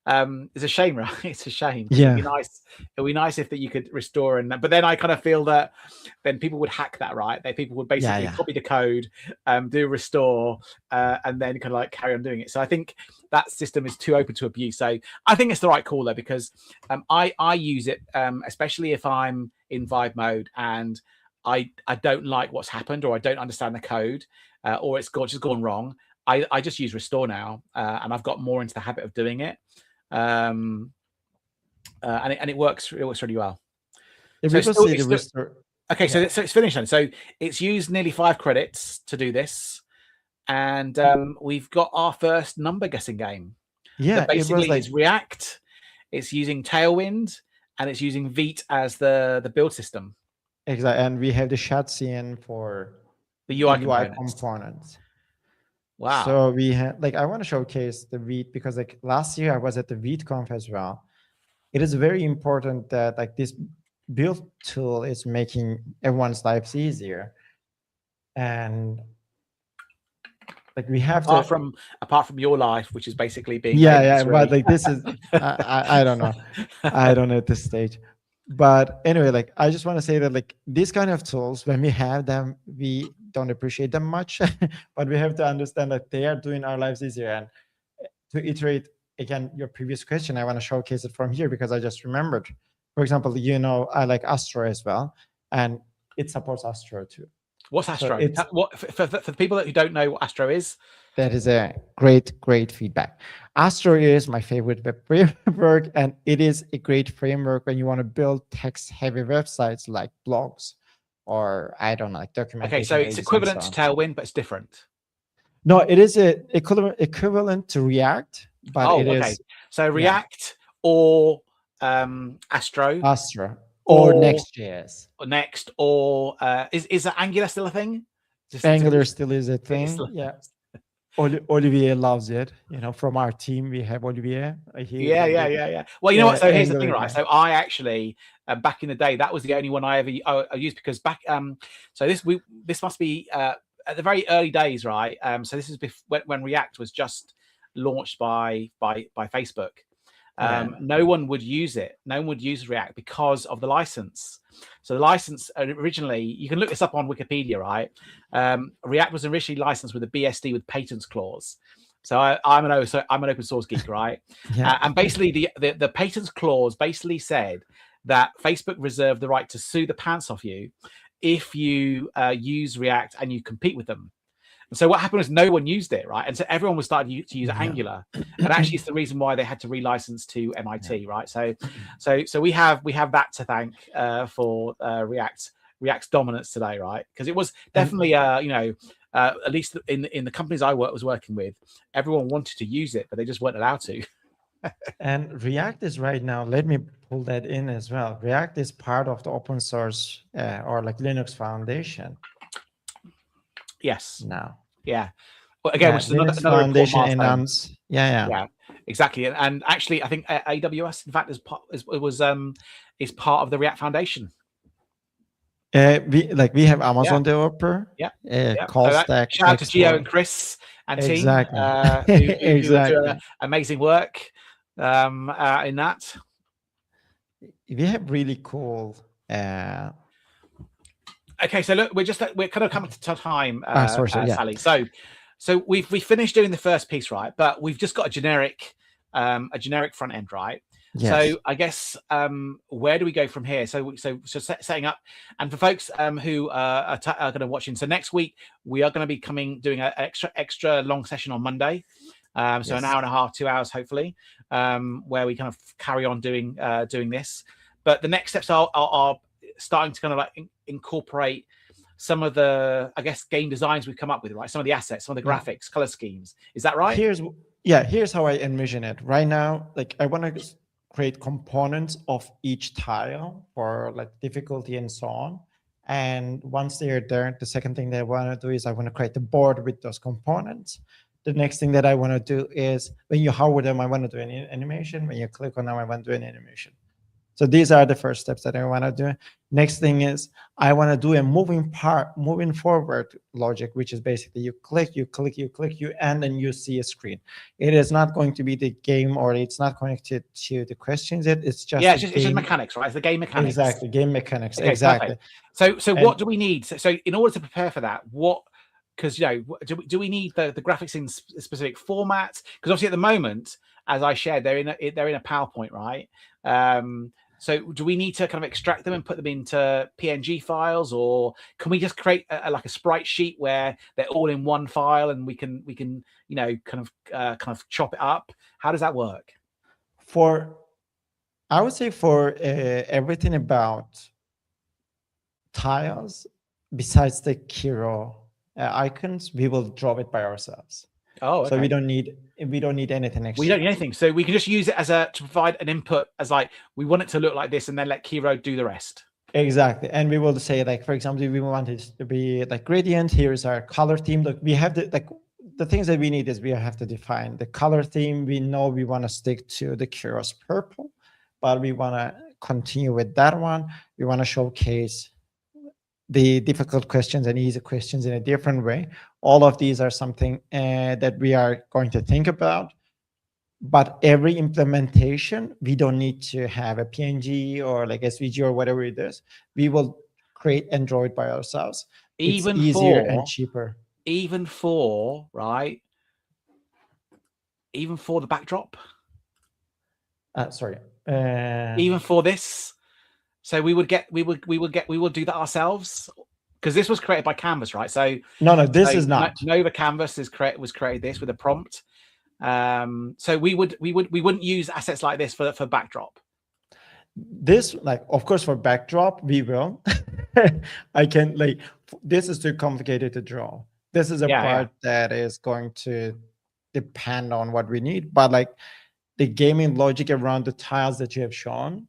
is a shame, right? It's a shame. It'd be nice if that you could restore, but then I kind of feel that then people would hack that, right? People would basically copy the code, do restore, and then kind of like carry on doing it. So I think that system is too open to abuse. So I think it's the right call though, because I use it, especially if I'm in vibe mode and I don't like what's happened, or I don't understand the code, or it's just gone wrong. I just use restore now, and I've got more into the habit of doing it. And it works really well. Okay, so it's finished then. So it's used nearly 5 credits to do this, and we've got our first number guessing game. Yeah, basically it's React, it's using Tailwind, and it's using Vite as the build system. Exactly, and we have the chat scene for the UI components. Wow. So we have, like, I want to showcase the Vite because like last year I was at the ViteConf as well. It is very important that like this build tool is making everyone's lives easier. And like we have apart from your life, which is basically being but like this is I don't know. I don't know at this stage. But anyway, like I just want to say that like these kind of tools, when we have them, we don't appreciate them much, but we have to understand that they are doing our lives easier. And to iterate again your previous question, I want to showcase it from here because I just remembered. For example, I like Astro as well, and it supports Astro too. What's Astro? So for the people who don't know what Astro is? That is a great feedback. Astro is my favorite web framework, and it is a great framework when you want to build text-heavy websites like blogs or, I don't know, like documentation. Okay, so it's equivalent to Tailwind, but it's different. No, it is equivalent to React, but it is. So React or Astro. Or Next.js. Is Angular still a thing? Angular still is a thing. Yeah. Olivier loves it. From our team, we have Olivier. Yeah. Well, you know what? So here's the thing, right? So I actually, back in the day, that was the only one I ever used because back. So this must be at the very early days, right? So this is when React was just launched by Facebook. No one would use it. No one would use React because of the license. So the license originally, you can look this up on Wikipedia, right? React was originally licensed with a BSD with patents clause. So I'm an open source geek, right? And basically the patents clause basically said that Facebook reserved the right to sue the pants off you if you use React and you compete with them. And so what happened was no one used it, right? And so everyone was starting to use Angular, and actually it's the reason why they had to relicense to MIT, right? So we have that to thank for React's dominance today, right? Because it was definitely at least in the companies I was working with, everyone wanted to use it, but they just weren't allowed to. And React is right now, let me pull that in as well. React is part of the open source or like Linux Foundation. Yes. Now. Yeah. Well, again, which is another foundation announce. Yeah. Exactly. And actually, I think AWS, in fact, is part of the React Foundation. We have Amazon developer. Fullstack. Shout out to Gio and Chris and team. Who do amazing work in that. we have really cool. Okay, so look, we're kind of coming to time, Sorry, yeah. Sally. So we finished doing the first piece, right? But we've just got a generic front end, right? Yes. So I guess where do we go from here? So setting up, and for folks who are going to watch in, so next week we are going to be doing an extra long session on Monday. So an hour and a half, 2 hours, hopefully, where we kind of carry on doing this. But the next steps are starting to kind of like incorporate some of the, I guess, game designs we've come up with, right? Some of the assets, some of the graphics, color schemes. Is that right? Here's how I envision it. Right now, like I want to create components of each tile for like difficulty and so on. And once they're there, the second thing that I want to do is I want to create the board with those components. The next thing that I want to do is when you hover them, I want to do an animation. When you click on them, I want to do an animation. So these are the first steps that I want to do. Next thing is I want to do a moving forward logic, which is basically you click, you end, and you see a screen. It is not going to be the game, or it's not connected to the questions. It's just it's just mechanics, right? It's the game mechanics. Exactly, game mechanics. Okay, exactly. Perfect. So what do we need? So in order to prepare for that, because do we need the graphics in specific formats? Because obviously at the moment, as I shared, they're in a PowerPoint, right? So do we need to kind of extract them and put them into PNG files, or can we just create like a sprite sheet where they're all in one file and we can kind of chop it up? How does that work? I would say for everything about tiles, besides the Kiro icons, we will draw it by ourselves. Oh, okay. So we don't need anything extra. We don't need anything. So we can just use it to provide an input, as like we want it to look like this, and then let Kiro do the rest. Exactly. And we will say, like, for example, if we want it to be like gradient, here's our color theme. Look, we have the things that we need is we have to define the color theme. We know we want to stick to the Kiro's purple, but we want to continue with that one. We want to showcase the difficult questions and easy questions in a different way. All of these are something that we are going to think about. But every implementation, we don't need to have a PNG or like SVG or whatever it is. We will create and draw it by ourselves. It's easier and cheaper. Even for the backdrop. Sorry. Even for this. So we would do that ourselves, because this was created by Canvas, right? So this is not. Nova Canvas was created this with a prompt. So we wouldn't use assets like this for backdrop. This, like, of course, for backdrop we will. I can, like, this is too complicated to draw. This is a part that is going to depend on what we need, but like the gaming logic around the tiles that you have shown,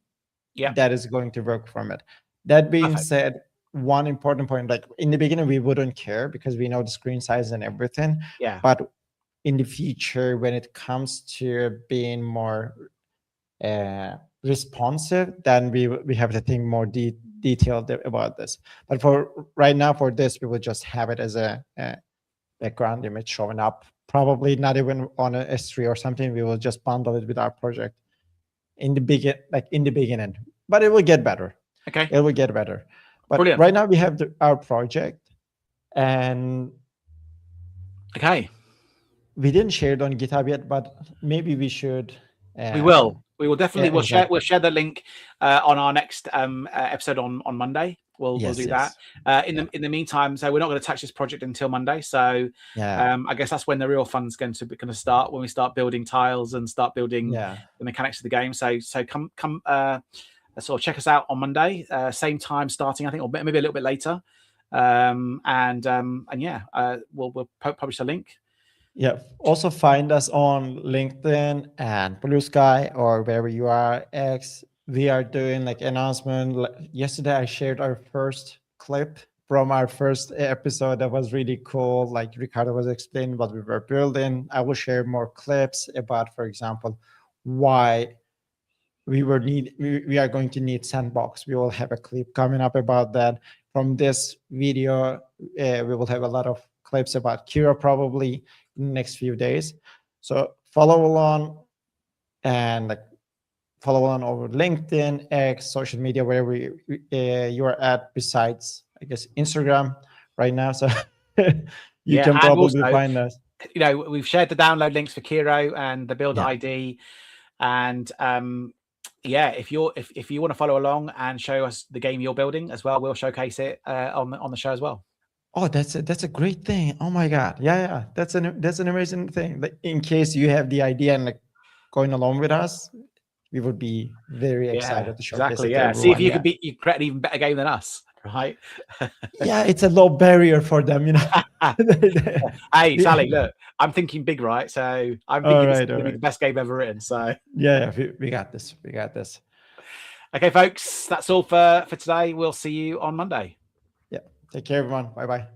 that is going to work from it. That being said, one important point, like in the beginning, we wouldn't care because we know the screen size and everything. Yeah. But in the future, when it comes to being more responsive, then we have to think more detailed about this. But for right now, for this, we will just have it as a background image showing up. Probably not even on a S3 or something. We will just bundle it with our project in the beginning, but it will get better. Okay, it will get better. But brilliant. Right now we have our project, and we didn't share it on GitHub yet, but maybe we should. We will definitely. We'll share the link on our next episode on Monday. We'll do that. In the meantime, so we're not going to touch this project until Monday. So I guess that's when the real fun's going to start, when we start building tiles and start building the mechanics of the game. So come sort of check us out on Monday, same time starting, I think, or maybe a little bit later. We'll publish the link. Yeah. Also find us on LinkedIn and Blue Sky or wherever you are. X. We are doing like announcement. Yesterday, I shared our first clip from our first episode. That was really cool. Like Ricardo was explaining what we were building. I will share more clips about, for example, why we are going to need Sandbox. We will have a clip coming up about that. From this video, we will have a lot of clips about Kira probably in the next few days. So follow along and follow on over LinkedIn, X, social media, wherever you are at, besides, I guess, Instagram right now. So you can and probably also, find us. We've shared the download links for Kiro and the build Yeah. ID, and if you want to follow along and show us the game you're building as well, we'll showcase it on the show as well. Oh, that's a great thing. Oh my God. Yeah. That's an amazing thing. Like, in case you have the idea and like going along with us, we would be very excited to showcase exactly. it to See if everyone. you Yeah. you create an even better game than us, right? Yeah, it's a low barrier for them, Hey, Sally, look, I'm thinking big, right? So I'm thinking it's going to be the best game ever written. So yeah, we got this. We got this. Okay, folks, that's all for today. We'll see you on Monday. Yeah. Take care, everyone. Bye-bye.